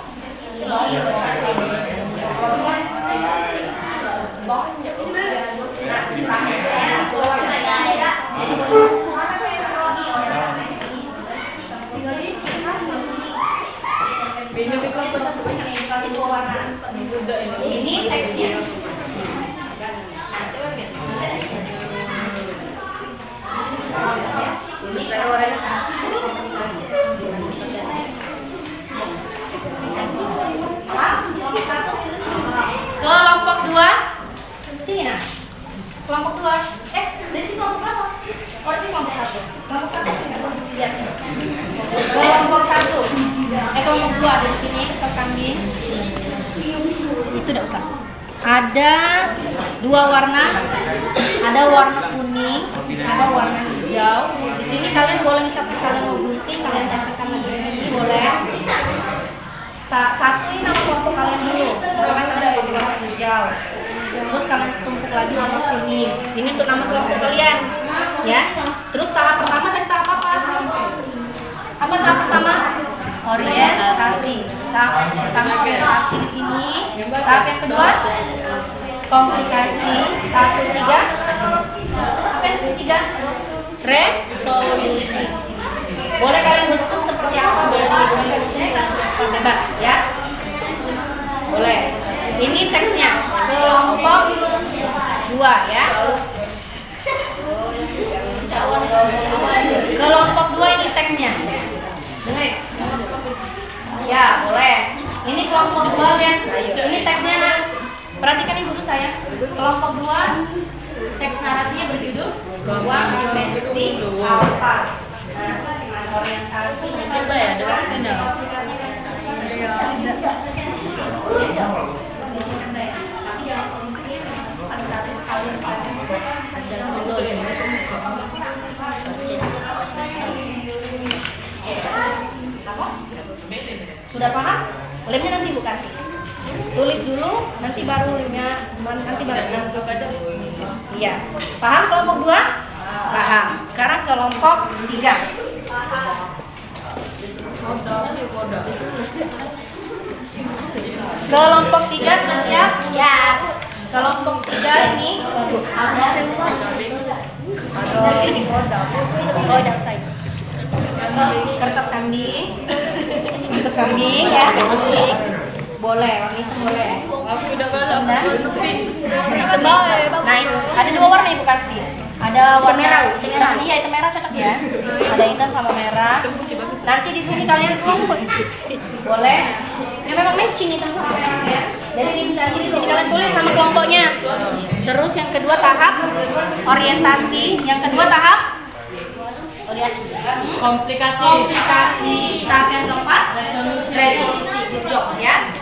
Ini teksnya. Kelompok 2. Sini nah. Kelompok 2. Dari sini kelompok apa? Oh, sini kelompok 1. Kelompok 1 lihat. Kelompok 1. Kelompok 2 dari sini kertas kambing. Itu enggak usah. Ada 2 warna. Ada warna kuning, ada warna hijau. Di sini kalian boleh misalkan kalian mau gunting, kalian tempelkan lagi di sini boleh. Satu ini nama kelompok kalian dulu. Misalkan ada warna hijau. Terus kalian tumpuk lagi warna kuning. Ini untuk nama kelompok kalian, ya. Terus tahap pertama dan tahap apa? Apa tahap pertama? Orientasi. Tahap pertama orientasi di sini. Tahap yang kedua komplikasi. Tahap ketiga apa yang ketiga? Resolusi. Boleh kalian bentuk seperti apa? Boleh bebas ya. Boleh. Ini teksnya kelompok 2 ya. Kelompok 2 ini teksnya. Dengar. Ya, boleh. Ini kelompok 2 kan. Ini teksnya nak. Perhatikan ibu saya. Kelompok 2 teks narasinya berjudul ruang dimensi alfa. Nah, orientasi coba ya, sudah paham? Lemnya nanti ibu kasih. Tulis dulu, nanti baru lemnya, nanti baru. Iya. Paham kelompok 2? Paham. Sekarang kelompok 3. Kelompok 3 sudah siap? Ya. Kelompok 3 ini udah usah itu. Kertas kambing. Kertas kambing ya. Boleh, warna hitam boleh. Nah, ada 2 warna ibu kasih. Ada warna merah, iya itu merah cocok ya. Ada hitam sama merah. Nanti di sini kalian tulis, boleh. Ya memang matching hitam sama merah ya. Jadi di sini kalian tulis sama kelompoknya. Terus yang kedua tahap orientasi, yang kedua tahap komplikasi. Tahap yang keempat resolusi. Good job ya.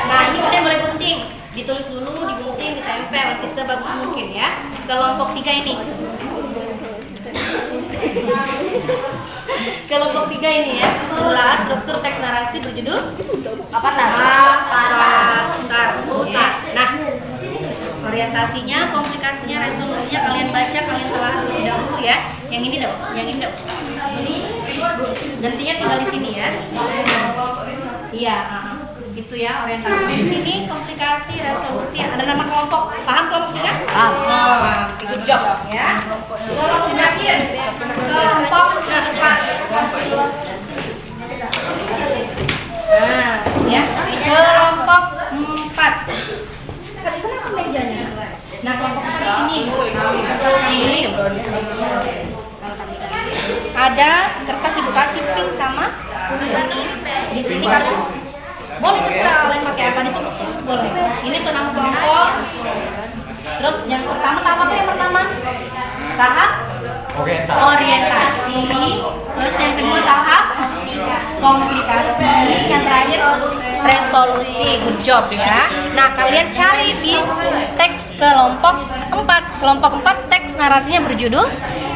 Nah ini kalian boleh gunting, ditulis dulu, digunting, ditempel nanti sebagus mungkin ya. Kelompok 3 ini. Kelompok 3 ini ya. Setelah struktur teks narasi berjudul apa tadi? Nah, orientasinya komplikasi komunikasinya, resolusinya kalian baca, kalian telah dahulu ya. Yang ini dong, yang ini dong. Ini gantinya tinggal di sini ya. Iya, gitu ya orientasi. Di sini komunikasi, resolusi, ada nama kelompok. Paham kelompoknya kan? Paham. Good job ya. Kelompok terakhir, kelompok 4. Nah, ya, kelompok 4. Kenapa mejanya? Nah, kelompok 4 di sini. Ini ada kertas edukasi pink sama kuning. Di sini kan boleh terserah kalian pakai apa itu boleh. Ini tuh nama kelompok. Terus yang pertama tahap apa yang pertama? Tahap orientasi. Terus yang kedua tahap komunikasi. Yang terakhir resolusi. Good job ya. Nah, kalian cari di teks kelompok 4. Kelompok 4 teks narasinya berjudul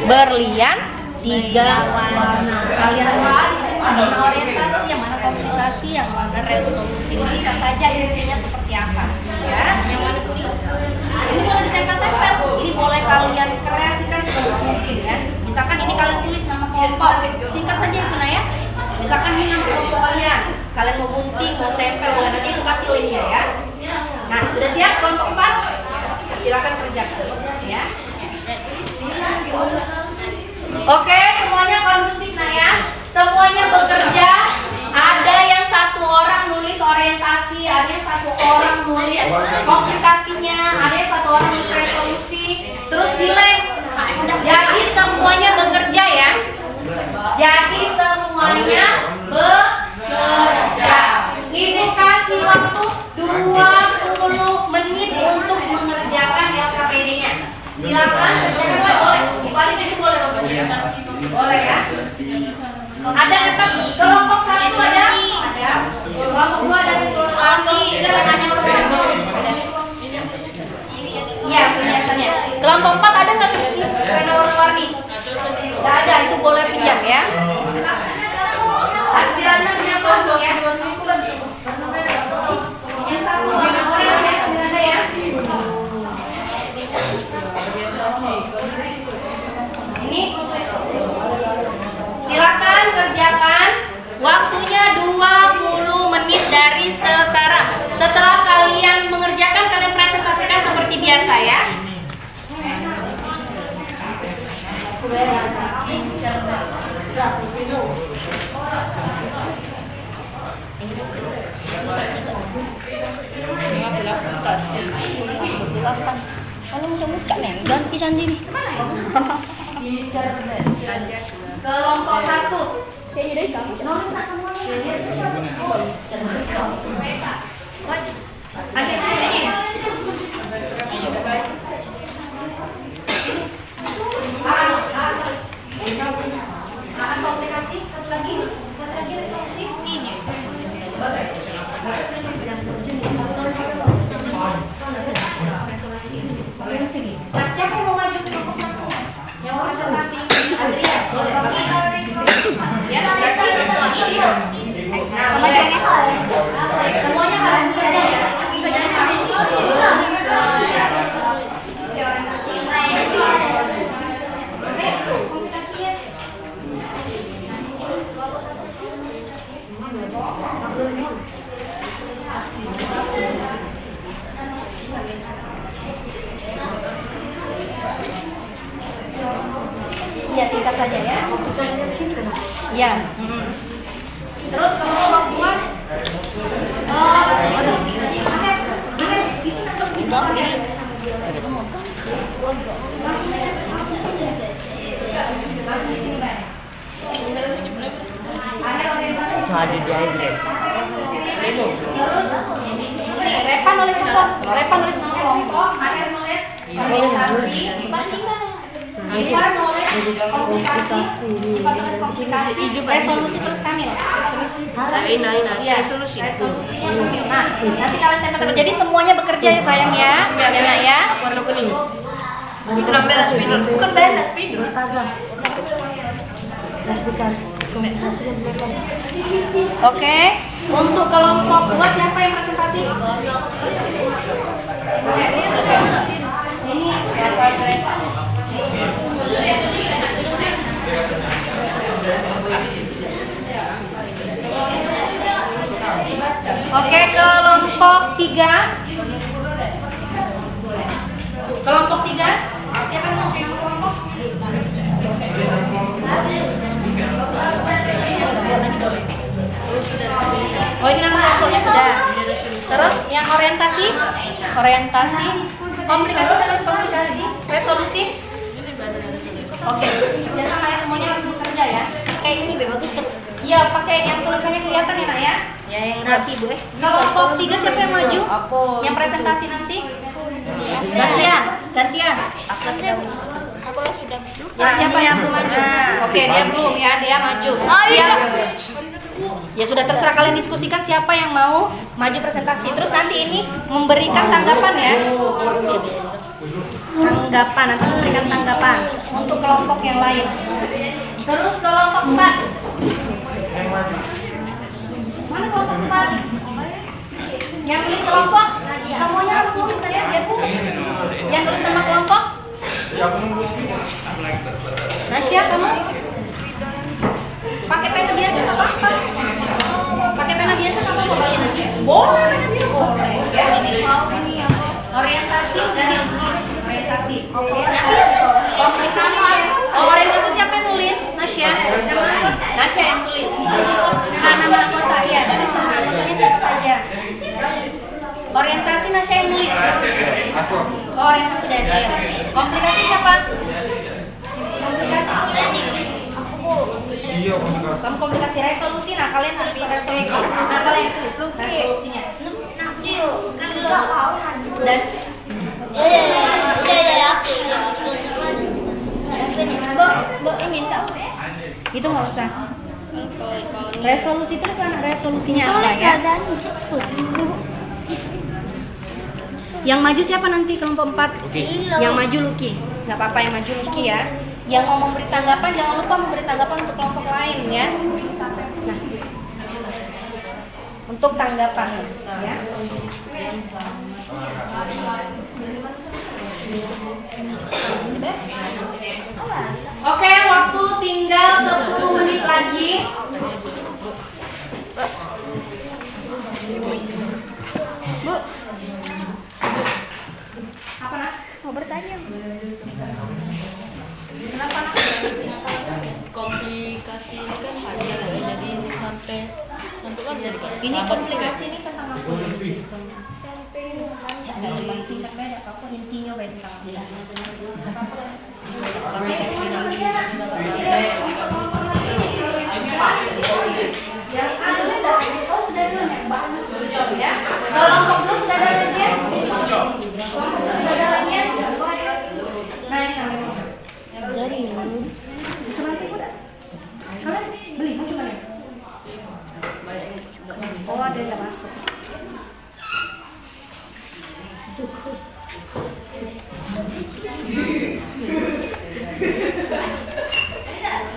Berlian 3 Warna. Kalian lihat di sini yang mana orientasi, yang mana komunikasi, yang mana resolusi. Singkat saja intinya seperti apa ya. Yang mana kuning? Ini boleh ditempel-tempel. Ini boleh kalian kreasikan sebagus mungkin ya. Misalkan ini kalian tulis nama kelompok. Singkat saja itu nah ya. Misalkan ini nama kelompok kalian. Kalian mau gunting, mau tempel, boleh nanti itu kasih linknya ya. Nah, sudah siap kelompok 4? Silakan kerjakan ya. Oke, semuanya kondusif nah ya. Semuanya bekerja. Ada yang satu orang nulis orientasi, ada yang satu orang nulis komunikasinya, ada yang satu orang nulis resolusi, terus dilem. Jadi semuanya bekerja ya. Jadi semuanya bekerja. Ibu kasih waktu 20 menit untuk mengerjakan LKPD-nya. Silakan kerjakan boleh. Paling itu boleh boleh ya. Ada kertas kelompok 1 ada. Kelompok 2 ada. Kelompok 3 hanya satu. Iya, biasanya. Kelompok 4 ada nggak pena warna-warni? Nggak ada, itu boleh pinjam ya. Aspirannya punya kelompok ya. Pinjam satu warna orange ya, aspirannya ya. Ini silakan kerjakan. Waktunya 20 menit dari sekarang. Setelah kalian mengerjakan, kalian presentasikan seperti biasa ya. Kalau muncul-muncul nih, ganti sendiri. Kelompok 1. Nulis semua. Komunikasi satu lagi resolusi ini. Bagus. Siapa yang mau maju ke kelompok 1? Yang mau presentasi Azria, boleh. Ya, semuanya harus ada ya. Ya, singkat saja ya. Ya. Terus kelompok 2. Terus ini Repa nulis apa? Repa nulis nama kelompok, Akhir nulis organisasi, Iva nulis komunikasi, Iva nulis komunikasi, resolusi terus kami loh. Resolusinya kami. Nah, nanti kalian tempel. Jadi semuanya bekerja ya sayang ya, ya nak ya. Warna kuning. Itu namanya spidol, bukan benda spidol. Oke, untuk kelompok 2 siapa yang presentasi? Ini Oke, kelompok 3. Kelompok 3. Siapa yang mau kelompok? Oh, ini nama kelompoknya sudah. Terus yang orientasi? Orientasi. Komunikasi sama komunikasi. Resolusi. Oke, ya sama ya, semuanya harus bekerja ya. Kayak ini bagus tuh. Iya, pakai yang tulisannya kelihatan ya, Nak ya. Ya yang rapi Bu. Kelompok 3 siapa yang maju? Yang presentasi nanti? Gantian, gantian. Aku sudah Ya, siapa yang belum maju? Oke, dia belum ya, dia maju. Siap. Ya sudah, terserah kalian diskusikan siapa yang mau maju presentasi. Terus nanti ini memberikan tanggapan ya. Tanggapan, nanti memberikan tanggapan untuk kelompok yang lain. Terus kelompok 4. Mana kelompok 4? Yang tulis kelompok, semuanya harus nulis ya, biar tuh. Yang tulis nama kelompok. Nasya, kamu pakai pena biasa nggak apa-apa. Pakai pena biasa nggak apa-apa. Boleh, boleh. Ya, ini orientasi dan yang tulis orientasi. Komplikasi. Oh, orientasi siapa yang nulis? Nasya. Nasya yang tulis. Nah, nama anggota ya. Dari nama anggotanya siapa saja? Orientasi Nasya yang nulis. Oh, orientasi Daniel. Komplikasi siapa? Komplikasi Iya, komunikasi. kamu komplikasi resolusi. Nah, kalian tulis resolusi. Nah, kalian tulis resolusinya. Dan itu nggak usah. Resolusi itu resolusinya apa ya? Yang maju siapa nanti kelompok 4? Yang maju Lucky. Nggak apa-apa yang maju Lucky ya. Yang mau memberi tanggapan jangan lupa memberi tanggapan untuk kelompok lain ya. Nah, untuk tanggapan ya. Oke, waktu tinggal 10 menit lagi. Bu, apa nak? Mau bertanya? Kenapa nak? Komplikasi ini kan panjang ya, jadi sampai kan jadi Ini komplikasi ini tentang apa? Ya, ada tentang singkat beda, apapun intinya beda tentang yang ada beda. Oh, sudah ada yang bagus ya. Kelompok 2 sudah ada lagi ya? Kelompok 2 sudah ada lagi ya? Nah, ini namanya. Dari ini. Bisa nanti udah. Kalian beli, mau coba ya? Oh, ada yang masuk.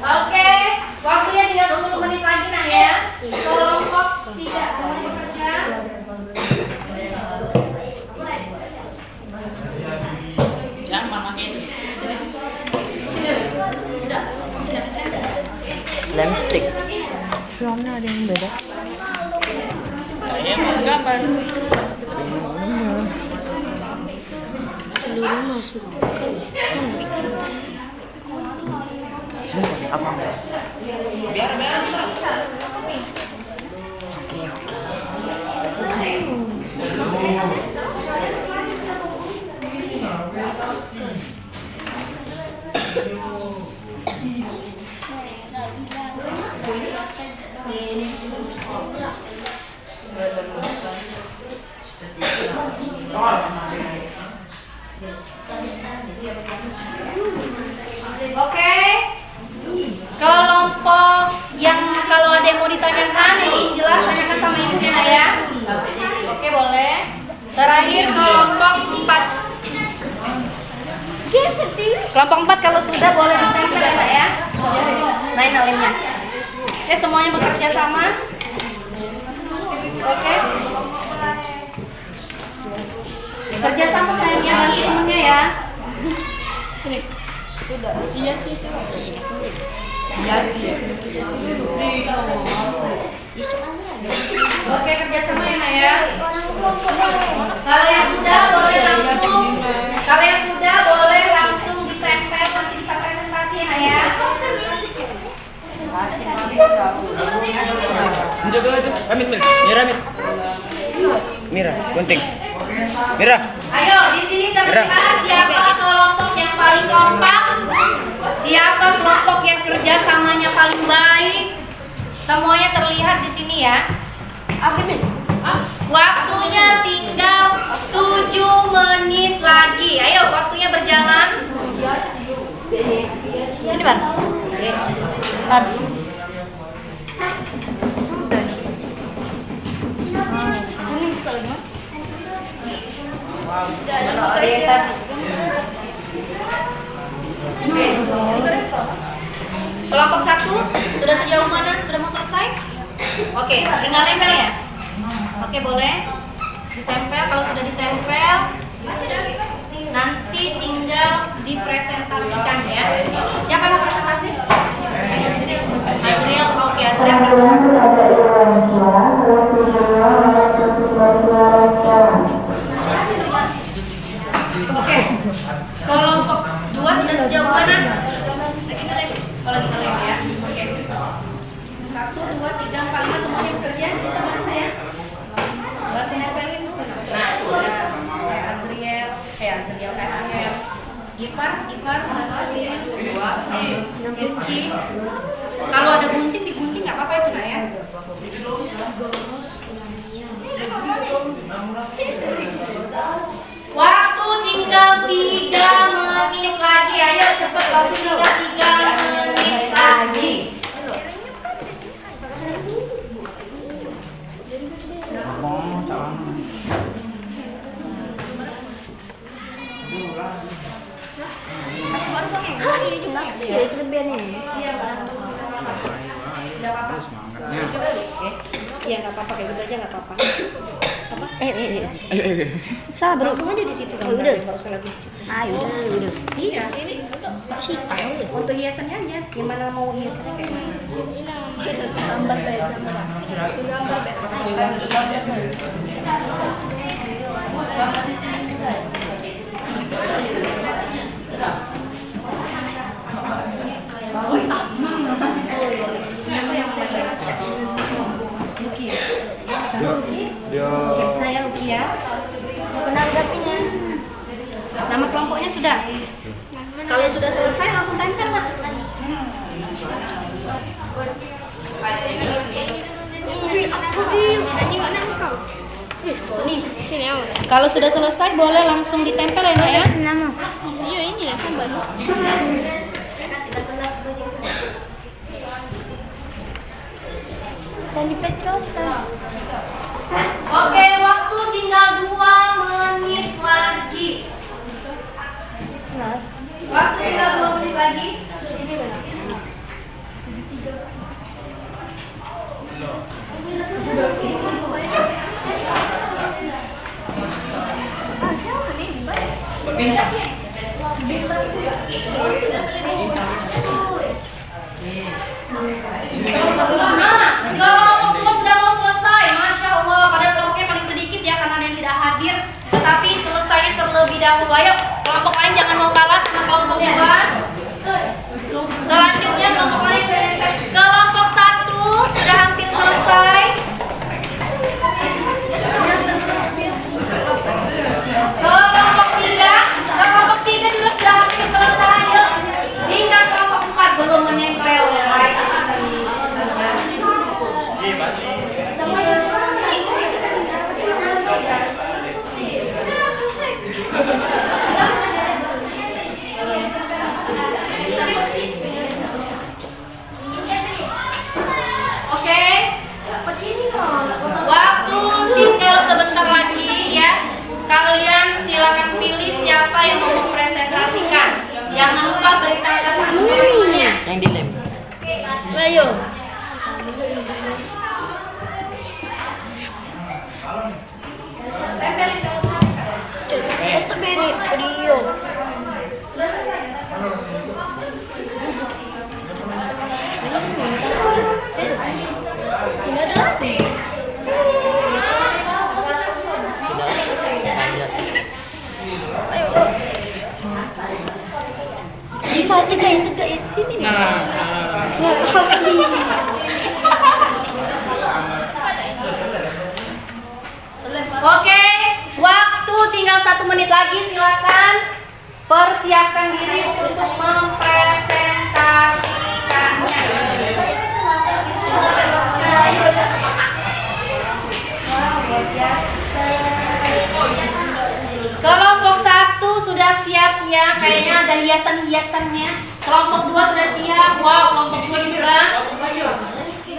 Oke, waktunya tinggal 10 menit lagi nah ya. Kelompok 3 semuanya bekerja. Lemstick. Filmnya ada yang beda. Saya mau gambar. Seluruh masuk ke apa? Biar. Oke. Kelompok yang kalau ada yang mau ditanyakan ini jelas tanyakan sama ibunya ya. Oke, boleh. Terakhir kelompok 4. Kelompok 4 kalau sudah boleh ditempel ya, ya. Nah, ini alimnya. Semuanya bekerja sama. Oke. Kerja sama sayangnya, bantu temennya ya. Oke, kerjasama ya Naya. Kalau yang sudah boleh langsung ditempel nanti kita presentasi ya Naya. Mira, gunting. Mira. Ayo, di sini terlihat siapa kelompok yang paling kompak, siapa kelompok yang kerjasamanya paling baik. Semuanya terlihat di sini ya. Waktunya tinggal 7 menit lagi. Ayo, waktunya berjalan. Ini Bar. Bar. Orientasi. Kelompok 1 sudah sejauh mana? Sudah mau selesai? Oke, tinggal nempel ya. Oke, boleh ditempel. Kalau sudah ditempel, nanti tinggal dipresentasikan ya. Siapa yang mau presentasi? Azriel. Oke, Azriel presentasi. Oke, kelompok 2 sudah sejauh mana? Lagi ngelem. Oh, lagi ngelem ya. Oke. 1, 2, 3, 4, 5 semuanya bekerja. Situ mana ya? Bantu nempelin. Nah, kayak Azriel, kayak Angel. Gifar, nempelin. Yuki. Kalau ada gunting digunting nggak apa-apa itu Nah ya. Waktu tinggal 3 menit lagi. Ayo cepat, waktu tinggal 3 menit lagi. Itu lebihan ini. Iya, Pak. Enggak apa-apa. Iya, enggak apa-apa, kayak gitu aja enggak apa-apa. Apa? Sabar. Langsung aja di situ. Udah. Enggak usah lagi di situ. Udah. Iya, ini untuk hiasannya aja. Gimana mau hiasannya kayak mana? Gambar beda. Gambar saya Rukia. Menanggapinya. Nama kelompoknya sudah. Kalau sudah selesai langsung tempel lah. Nih, kalau sudah selesai boleh langsung ditempel ya Nak ya. Iya ini ya sambar. Dan di Petrosa. Oke, waktu tinggal 2 menit lagi. Waktu tinggal 2 menit lagi. Nah, kelompok sudah mau selesai, Masya Allah. Padahal kelompoknya paling sedikit ya karena ada yang tidak hadir. Tetapi selesai terlebih dahulu. Ayo, kelompok lain jangan mau kalah sama kelompok 2. tegak sini. Oke, waktu tinggal 1 menit lagi, silakan persiapkan diri untuk mempresentasikannya. Kelompok 1 sudah siap ya, kayaknya ada hiasan-hiasannya. Kelompok 2 sudah siap. Wow, kelompok 2 juga.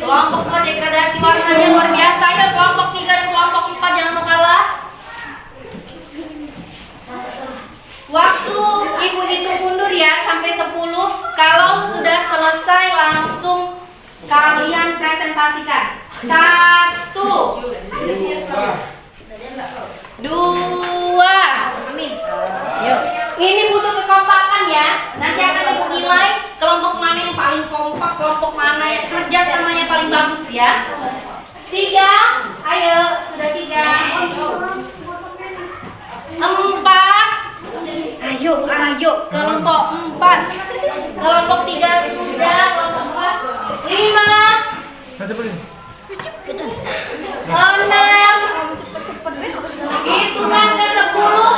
Kelompok 2 degradasi warnanya luar biasa. Ayo kelompok 3 dan kelompok 4 jangan mau kalah. Waktu ibu hitung mundur ya sampai 10. Kalau sudah selesai langsung kalian presentasikan. 1, 2. Yuk. Ini butuh kekompakan ya. Nanti akan ibu nilai kelompok mana yang paling kompak, kelompok mana yang kerjasamanya paling bagus ya. 3. Ayo, sudah 3. 4. Ayo, kelompok 4. Kelompok 3 sudah, kelompok 4. 5. 6. Hitungan ke 10.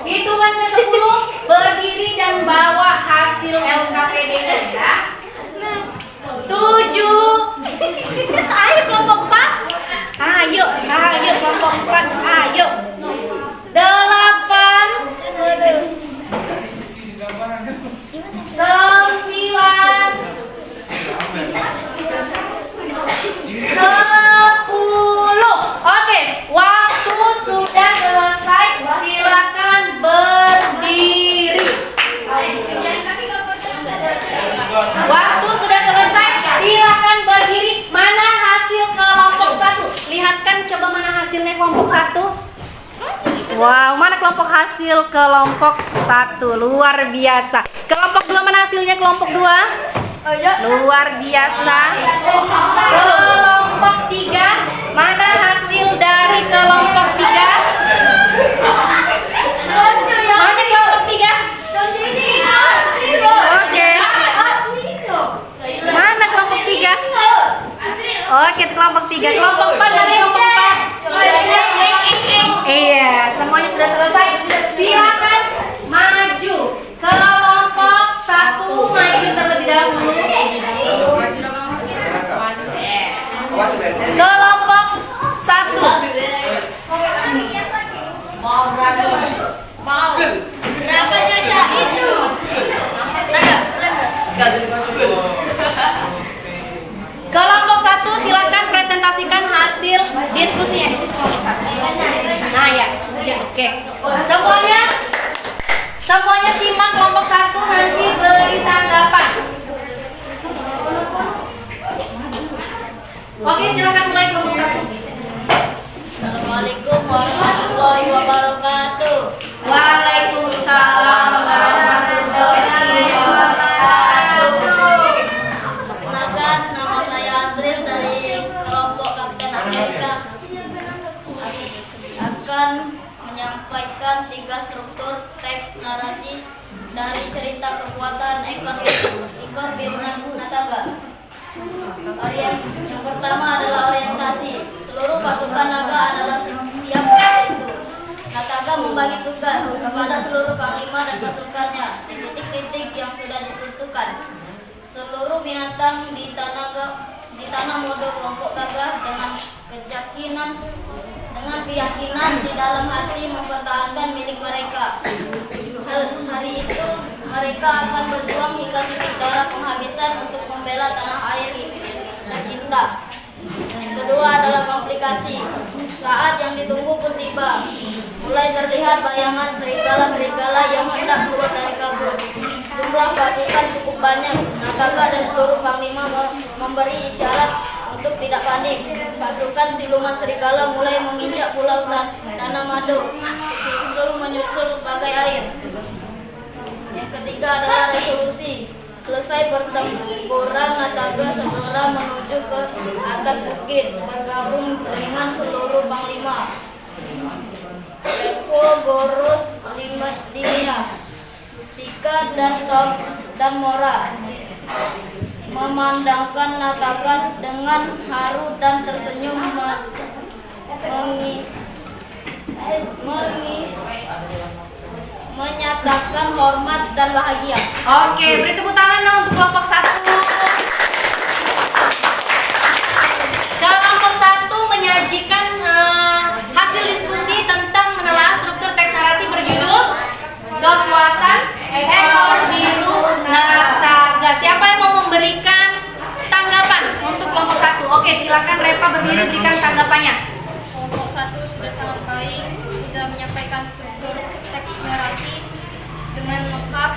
Hitungan ke 10. Berdiri dan bawa hasil LKPD-nya ya. 7. Ayo kelompok 4. Ayo kelompok 4. Ayo. 8. 9. 10. Oke, waktu sudah selesai. Silakan berdiri. Waktu sudah selesai. Silakan berdiri. Mana hasil kelompok 1? Lihatkan coba mana hasilnya kelompok 1. Wow, mana kelompok hasil kelompok 1? Luar biasa. Kelompok 2 mana hasilnya kelompok 2? Luar biasa. Kelompok 3 mana hasil dari kelompok 3? Mana kelompok 3? Oke. Mana kelompok 3? Oke, kelompok 3. Kelompok 4 dari kelompok 4. Iya, semuanya sudah selesai. Silakan maju. Kelompok 1 maju terlebih dahulu. Kelompok 1. Berapa nyonya itu? Kelompok 1 silakan presentasikan hasil diskusinya di situ kelompok 1. Nah ya, oke. Semuanya simak kelompok 1 nanti beri tanggapan. Oke, silakan mulai kelompok 1. Assalamualaikum warahmatullahi wabarakatuh. Waalaikumsalam warahmatullahi wabarakatuh. Perkenalkan, nama saya Azril dari kelompok Kapten Amerika. Akan menyampaikan 3 struktur teks narasi dari cerita kekuatan ekor biru Nataga. Yang pertama adalah orientasi. Seluruh pasukan naga adalah siap pada itu. Nataga membagi tugas kepada seluruh panglima dan pasukannya di titik-titik yang sudah ditentukan. Seluruh binatang di tanah mode kelompok naga dengan keyakinan di dalam hati mempertahankan milik mereka. Hari itu mereka akan berjuang hingga titik darah penghabisan untuk membela tanah air dan cinta. Yang kedua adalah komplikasi. Saat yang ditunggu pun tiba. Mulai terlihat bayangan serigala-serigala yang hendak keluar dari kabut. Jumlah pasukan cukup banyak. Nataga dan seluruh panglima memberi isyarat untuk tidak panik. Pasukan siluman serigala mulai menginjak pulau Tanah Mado, menyusul bagai air. Yang ketiga adalah resolusi. Selesai pertempuran, Nataga segera menuju ke atas bukit, bergabung dengan seluruh panglima. Evo Goros Dimia, Ika dan Mora memandangkan Nataka dengan haru dan tersenyum menyatakan hormat dan bahagia. Oke, beri tepuk tangan dong untuk kelompok 1. Kelompok 1 menyajikan hasil diskusi tentang menelaah struktur teks narasi berjudul Kekuatan Ekor Biru Nataka. Siapa yang mau memberikan tanggapan untuk kelompok 1? Oke, silakan Repa berdiri berikan tanggapannya. Kelompok 1 sudah sangat baik, sudah menyampaikan struktur teks narasi dengan lengkap,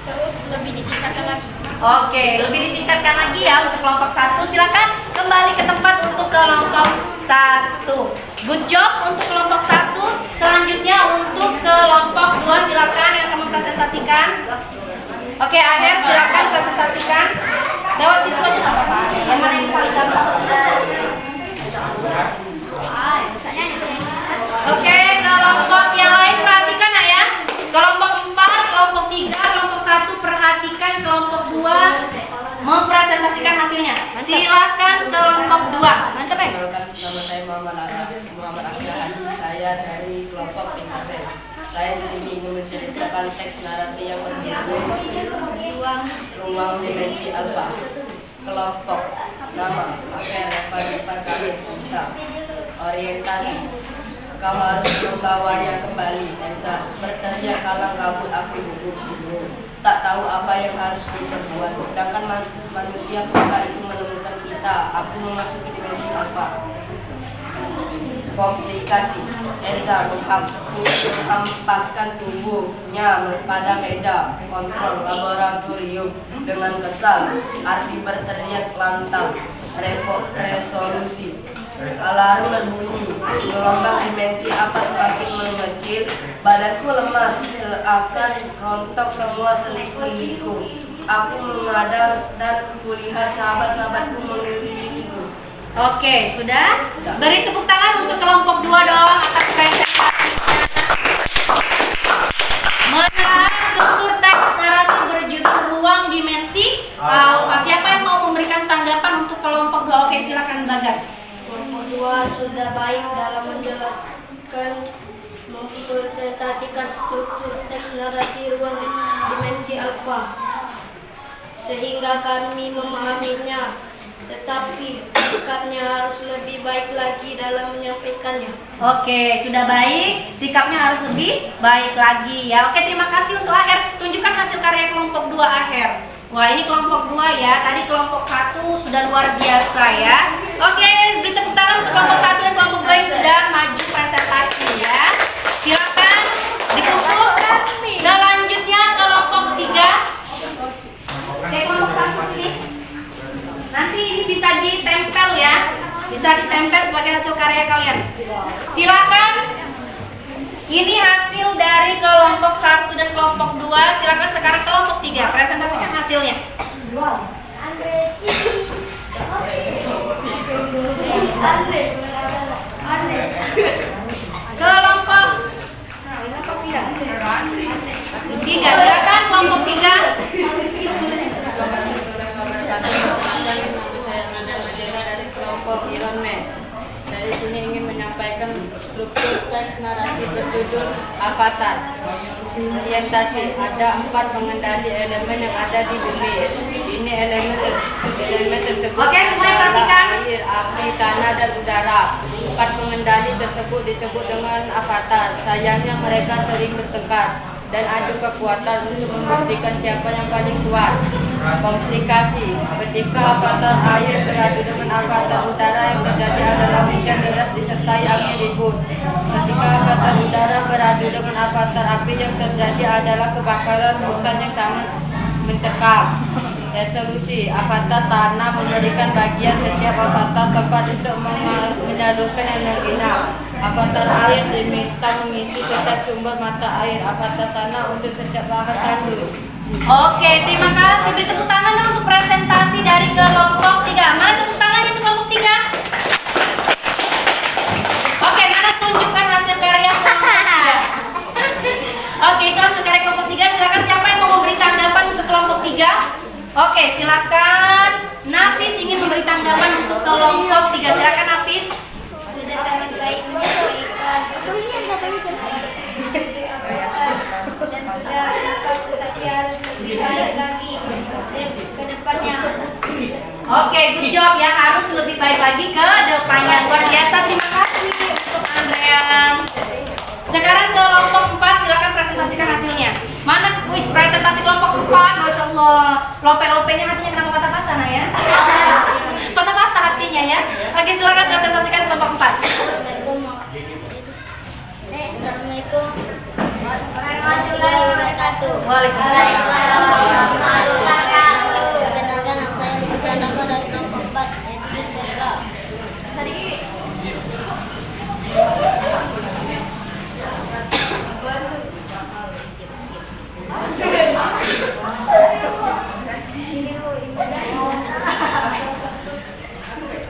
terus lebih ditingkatkan lagi. Oke, lebih ditingkatkan lagi ya untuk kelompok 1. Silakan kembali ke tempat untuk kelompok 1. Good job untuk kelompok 1. Selanjutnya untuk kelompok 2 silakan yang akan mempresentasikan. Oke, Aher silakan presentasikan. Lewat situ aja nggak apa-apa. Yang mana yang paling gampang? Oke, kelompok yang lain perhatikan ya. Kelompok 4, kelompok 3, kelompok 1 perhatikan, kelompok 2 mempresentasikan hasilnya. Silakan kelompok 2. Mantap ya. Nama saya Muhammad Akbar. Saya dari kelompok Internet. Saya di sini ingin menceritakan teks narasi yang berjudul Ruang Dimensi Alfa. Kelompok nama Cinta. Orientasi. Kau harus membawanya kembali, Elsa. Berteriak kalang kabut aku duduk. Tak tahu apa yang harus diperbuat. Sedangkan manusia purba itu menemukan kita. Aku memasuki dimensi alfa. Komplikasi. Elsa menghempaskan tubuhnya pada meja kontrol laboratorium dengan kesal. Ardi berteriak lantang. Resolusi. Alarm berbunyi. Gelombang dimensi apa semakin mengecil. Badanku lemas seakan rontok semua sendi-sendiku. Aku mengadang dan kulihat sahabat-sahabatku mengelilingiku. Oke, sudah? Beri tepuk tangan untuk kelompok 2 doang atas presentasi. Menelaah struktur teks narasi berjudul Ruang Dimensi Alfa. Siapa yang mau memberikan tanggapan untuk kelompok 2? Oke, silakan Bagas. Kelompok 2 sudah baik dalam menjelaskan, mempresentasikan struktur teks narasi ruang dimensi alfa sehingga kami memahaminya, tetapi sikapnya harus lebih baik lagi dalam menyampaikannya. Oke, sudah baik, sikapnya harus lebih baik lagi ya. Oke, terima kasih untuk Aher. Tunjukkan hasil karya kelompok 2 Aher. Wah, ini kelompok 2 ya. Tadi kelompok 1 sudah luar biasa ya. Oke, beri tepuk tangan untuk kelompok 1 dan kelompok 2 yang sudah maju presentasi ya. Silakan dikumpul. Selanjutnya kelompok 3. Oke, kelompok 1 sini. Nanti ini bisa ditempel ya. Bisa ditempel sebagai hasil karya kalian. Silakan. Ini hasil dari kelompok 1 dan kelompok 2. Silakan sekarang kelompok 3 presentasikan hasilnya. Kelompok 3, silakan kelompok 3. Dari kelompok Iron Man. Dari sini ingin menyampaikan struktur teks narasi berjudul Avatar. Orientasi. Ada 4 pengendali elemen yang ada di bumi. Ini elemen tersebut. Oke, semuanya perhatikan. Air, api, tanah, dan udara. 4 pengendali tersebut disebut dengan avatar. Sayangnya mereka sering bertengkar dan adu kekuatan untuk membuktikan siapa yang paling kuat. Komplikasi. Ketika avatar air beradu dengan avatar udara, yang terjadi adalah hujan deras disertai angin ribut. Ketika avatar udara beradu dengan avatar api, yang terjadi adalah kebakaran hutan yang sangat mencekam. Resolusi. Avatar tanah memberikan bagian setiap avatar tempat untuk menyalurkan energinya. Avatar air diminta mengisi setiap sumber mata air. Avatar tanah untuk setiap bahan tandur. Oke, terima kasih. Beri tepuk tangan dong untuk presentasi dari kelompok 3. Mana tepuk tangannya untuk kelompok 3? Oke, mana tunjukkan hasil karya kelompok 3? Oke, itu hasil karya kelompok good job ya, harus lebih baik lagi ke depannya. Luar biasa, terima kasih untuk Andrean. Sekarang kelompok 4, silakan presentasikan hasilnya. Mana kuis presentasi kelompok 4? Masya Allah, lope-lopenya hatinya kenapa patah-patah nah ya? Patah-patah hatinya ya. Oke, silakan presentasikan kelompok 4. Assalamualaikum warahmatullahi wabarakatuh. Waalaikumsalam. Perkenalkan, nama saya Nurul Napa dari kelompok 4, yaitu BK.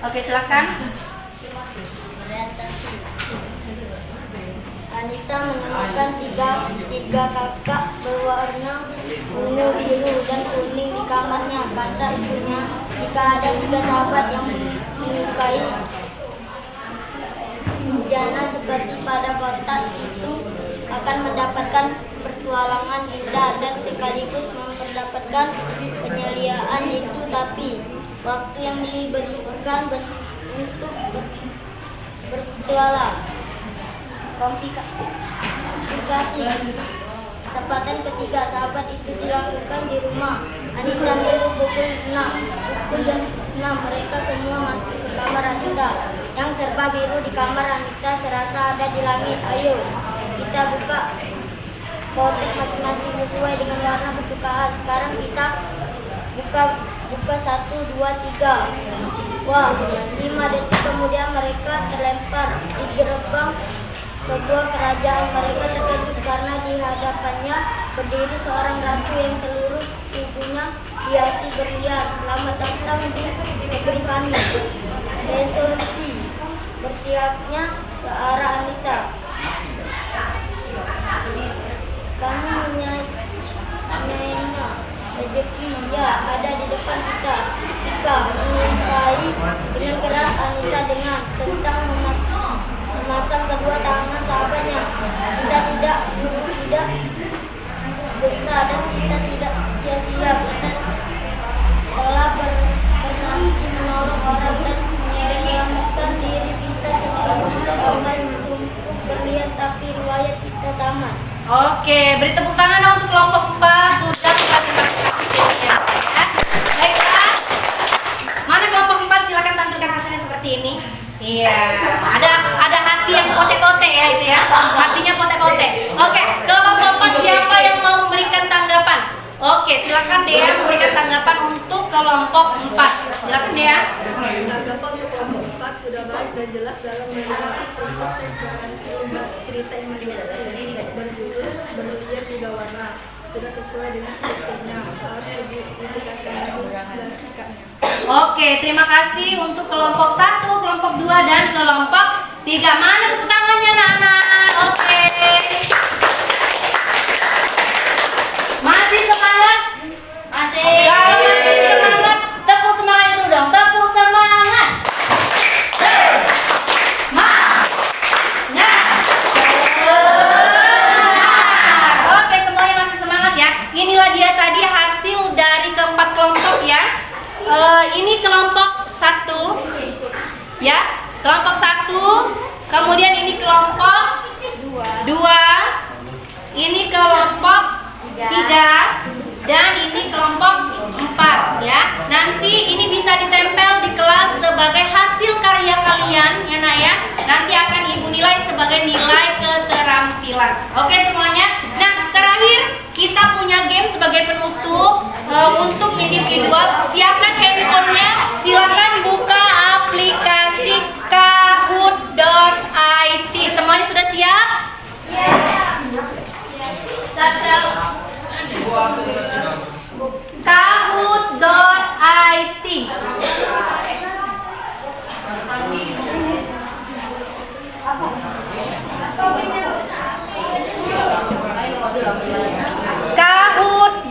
Oke, silakan. Anita menemukan tiga kakak berwarna ungu, biru, dan kuning di kamarnya. Kata ibunya, jika ada 3 sahabat yang menyukai bejana seperti pada kotak itu akan mendapatkan petualangan indah dan sekaligus mendapatkan penyeliaan itu. Tapi waktu yang diberikan untuk berpetualang komplikasi. Kesempatan ketiga sahabat itu dilakukan di rumah Anita Minggu pukul 6. Mereka semua masuk ke kamar Anita yang serba biru. Di kamar Anita serasa ada di langit. Ayo kita buka kotak masing-masing sesuai dengan warna kesukaan. Sekarang kita buka 1, 2, 3. Wah, 5 detik kemudian mereka terlempar di gerbang sebuah kerajaan. Mereka terkejut karena di hadapannya berdiri seorang ratu yang seluruh tubuhnya dihiasi berlian. Selamat datang di negeri kami. Resolusi, berteriaknya ke arah Anita. Kami menyainya. Rezeki ya ada di depan kita. Jika menyertai dengan keras Anita dengan tentang memasang kedua tangan sahabatnya. Kita tidak besar dan kita tidak sia-sia. Kita telah bernasib menolong orang dan menyelamatkan diri kita sendiri. Untuk berlian tapi riwayat kita tamat. Oke, beri tepuk tangan dong untuk kelompok 4 sudah presentasinya. Baiklah. Mana kelompok 4, silakan tampilkan hasilnya seperti ini. Iya, ada hati yang pote-pote ya itu ya. Hatinya pote-pote. Oke, kelompok 4 siapa yang mau memberikan tanggapan? Oke, silakan Dea memberikan tanggapan untuk kelompok 4. Silakan Dea. Tanggapan untuk kelompok 4 sudah baik dan jelas dalam menanggapi tentang pencerahan sebuah cerita imajinasi berjudul Berlian 3 Warna. Sudah sesuai dengan skripnya. Harus ditingkatkan lagi dan sikapnya. Oke, terima kasih untuk kelompok 1, kelompok 2, dan kelompok 3. Mana tepuk tangannya anak-anak? Oke. Masih semangat? Masih. Kalau masih semangat, tepuk semangat dulu dong. Tepuk semangat. Oke, semuanya masih semangat ya. Inilah dia tadi hasil dari keempat kelompok ya. Ini kelompok 1 ya, kelompok 1, kemudian ini kelompok 2, ini kelompok 3, dan ini kelompok 4 ya. Nanti ini bisa ditempel di kelas sebagai hasil karya kalian ya nak ya. Nanti akan ibu nilai sebagai nilai keterampilan. Oke semuanya. Nah terakhir kita punya game sebagai penutup untuk individual. Siapkan handphonenya, silakan buka aplikasi Kahoot.it. Semuanya sudah siap? Kahoot.it. Kahoot.it.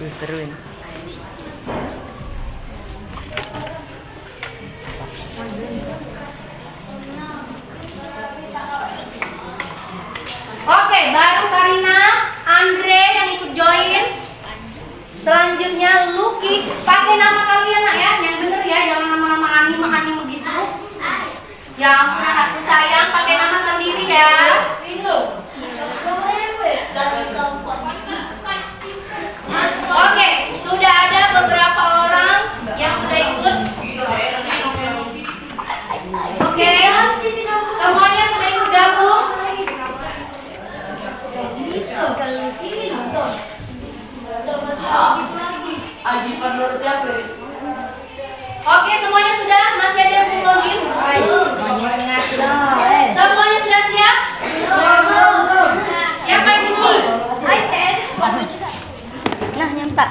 Seruin. Oke, baru Karina, Andre yang ikut join. Selanjutnya Lucky, pakai nama kalian nak ya, yang bener ya, jangan nama-nama anime begitu. Ya ampun anakku sayang, pakai nama sendiri ya. Oke, sudah ada beberapa orang yang sudah ikut. Oke, semuanya sudah ikut gabung. Oke, semuanya sudah? Masih ada yang belum login? Semuanya sudah siap? Siapa yang bunyi? Nah, nyempak.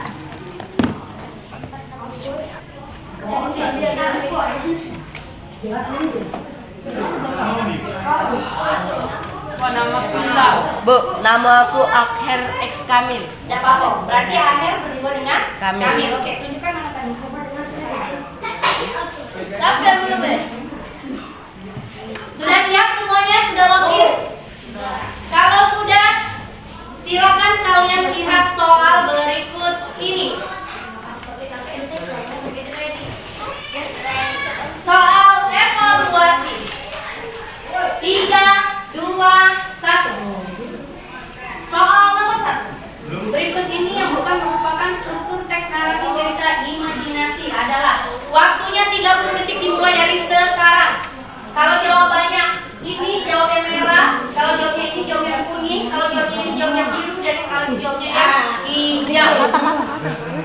Bu, nama aku Akher X Kamil. Tidak apa-apa. Berarti akhir berdua dengan Kamil. Oke, tunjukkan nama tadi. Tapi yang belum ya? Sudah siap semuanya? Sudah login? Kalau sudah, silakan kalian lihat soal berikut ini. Soal evaluasi. 3, 2, 1. Soal nomor 1. Berikut ini yang bukan merupakan struktur teks narasi cerita imajinasi adalah waktunya 30 detik dimulai dari sekarang. Kalau jawabannya ini jawabnya merah, kalau jawabnya ini jawabnya kuning, kalau jawabnya ini jawabnya biru, dan kalau jawabnya yang hijau.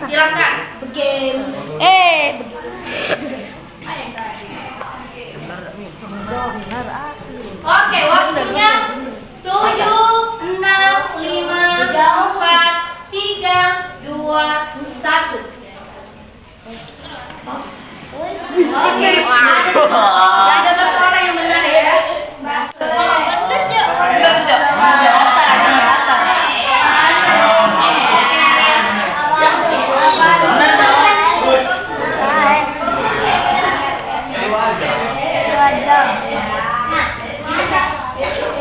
Silakan. Oke, waktunya 7, 6, 5, 4, 3, 2, 1. Oke, ada bahasa orang yang benar ya.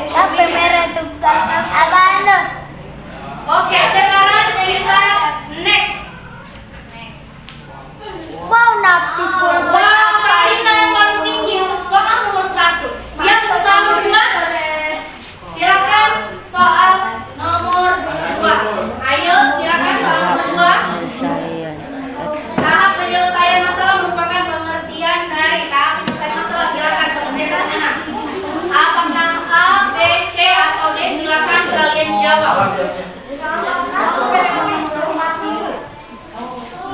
Sampai merah tuh apaan lo? Oke, sekarang kita next. Wow, napis Wah, Karina yang paling tinggi untuk soal nomor 1. Siap untuk soal nomor 2? Silakan soal nomor 2. Ayo, silakan soal nomor 2. Tahap penyelesaian masalah merupakan pengertian dari tahap penyelesaian masalah. Silakan pengertian dari sana. Apakah A, B, C, atau D? Silakan kalian jawab.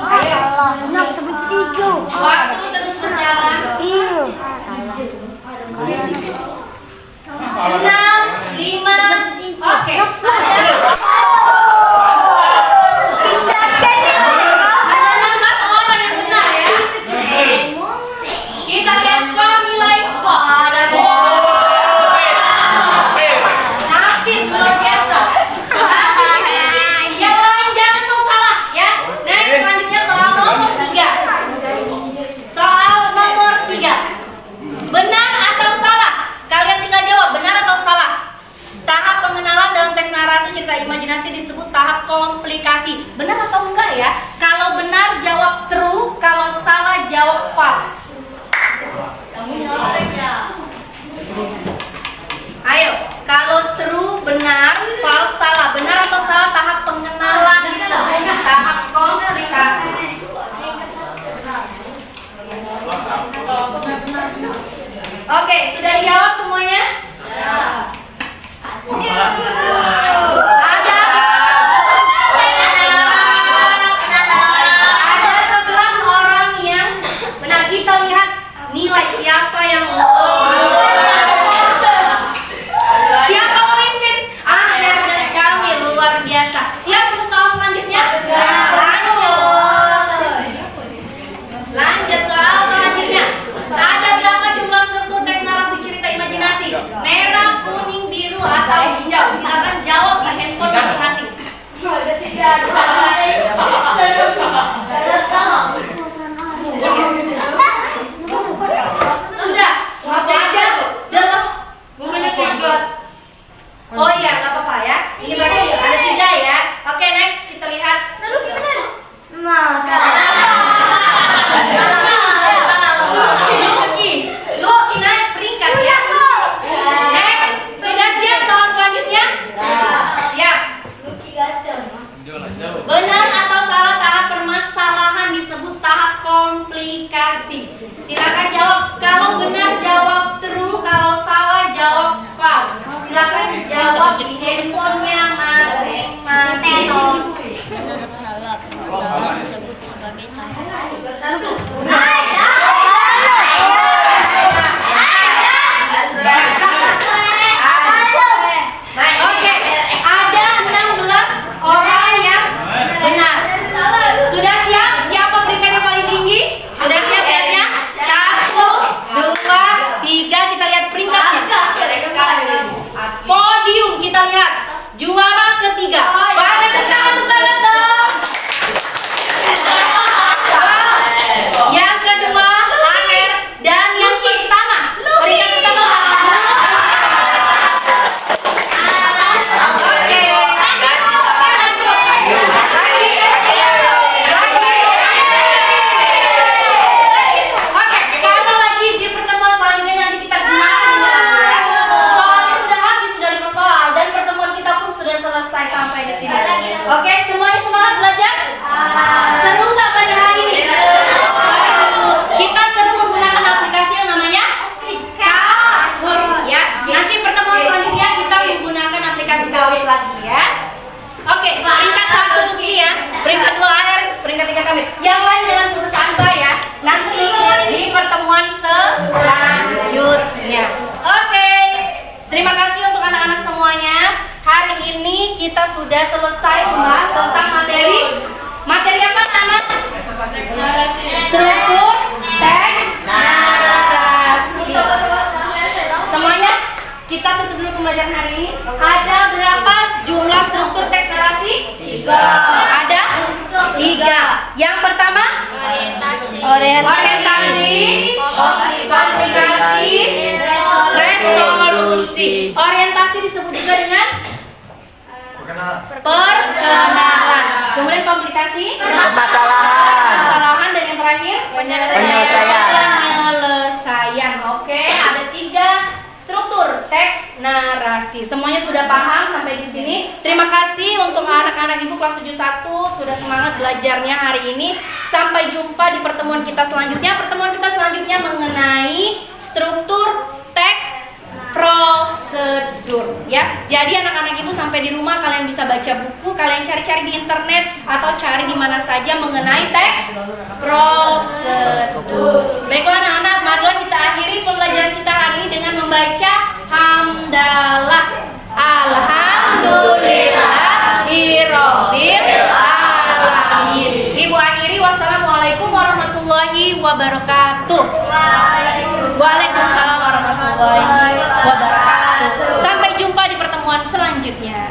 Ayo. Nak temen hijau. Waktu terus berjalan. 6, 5. Oke. Ada 16 orang yang benar ya. Kita lihat skor nilai. Napis luar biasa. Yang lain jangan mau kalah ya. Next, selanjutnya soal nomor 3. Soal nomor 3. Benar atau salah? Kalian tinggal jawab benar atau salah. Tahap pengenalan dalam teks narasi cerita imajinasi disebut tahap komplikasi. Benar atau enggak ya? Kalau benar jawab true, kalau salah jawab false. Ayo, kalau true benar, false salah. Benar atau salah tahap pengenalan disebut tahap komplikasi. Oke, sudah dijawab semuanya? Ada 11 orang yang benar. Kita Sudah, apa ada dalam bukannya tingkat. Oh iya, nggak apa-apa ya. Ini berarti ada 3 ya. Oke, next kita lihat. Lalu gimana? Nah, Lucky naik peringkat ya. Next, sudah siap soal selanjutnya? Siap. Benar atau salah tahap permasalahan disebut tahap komplikasi? Silakan jawab. Kalau benar jawab true, kalau salah jawab false. Silakan jawab di handphonenya masing-masing. Menurut salah, permasalahan disebut sebagai tahap. Oke, ada 16 orang yang benar. Sudah siap? Siapa peringkat yang paling tinggi? Sudah siap lihatnya? 1, 2, 3. Kita lihat peringkatnya. Podium kita lihat. Juara ketiga. Bagi tepuk tangan untuk kalian dong. Yang kedua, Aher. Dan yang pertama, peringkat pertama. Oke. Oke, kalau lagi di pertemuan selanjutnya nanti kita gunakan ya. Soalnya sudah habis, sudah 5 soal dan pertemuan kita pun sudah selesai sampai di sini. Oke, semuanya semangat belajar? Seru nggak pada hari ini? Kita seru menggunakan aplikasi yang namanya Kahoot ya. Nanti pertemuan selanjutnya kita menggunakan aplikasi Kahoot lagi ya. Oke, peringkat 1 Lucky ya, peringkat 2 Aher, peringkat 3 kami. Yang lain jangan putus asa ya. Nanti di pertemuan selanjutnya. Oke, terima kasih untuk anak-anak semuanya. Hari ini kita sudah selesai membahas tentang materi apa anak? Struktur teks narasi. Semuanya kita tutup dulu pembelajaran hari ini. Ada berapa jumlah struktur teks narasi? 3. Ada 3. Yang pertama orientasi, komunikasi, resolusi. Orientasi disebut juga dengan perkenalan. Kemudian komplikasi, permasalahan, dan yang terakhir penyelesaian. Oke, ada 3 struktur teks narasi. Semuanya sudah paham sampai di sini. Terima kasih untuk anak-anak Ibu kelas 71 sudah semangat belajarnya hari ini. Sampai jumpa di pertemuan kita selanjutnya. Pertemuan kita selanjutnya mengenai struktur teks prosedur ya. Jadi anak-anak Ibu sampai di rumah kalian bisa baca buku, kalian cari-cari di internet atau cari di mana saja mengenai teks prosedur. Baiklah anak-anak, marilah kita akhiri pembelajaran kita hari ini dengan membaca hamdalah. Alhamdulillahirabbil alamin. Ibu akhiri, wassalamualaikum warahmatullahi wabarakatuh. Waalaikumsalam warahmatullahi wabarakatuh. Sampai jumpa di pertemuan selanjutnya.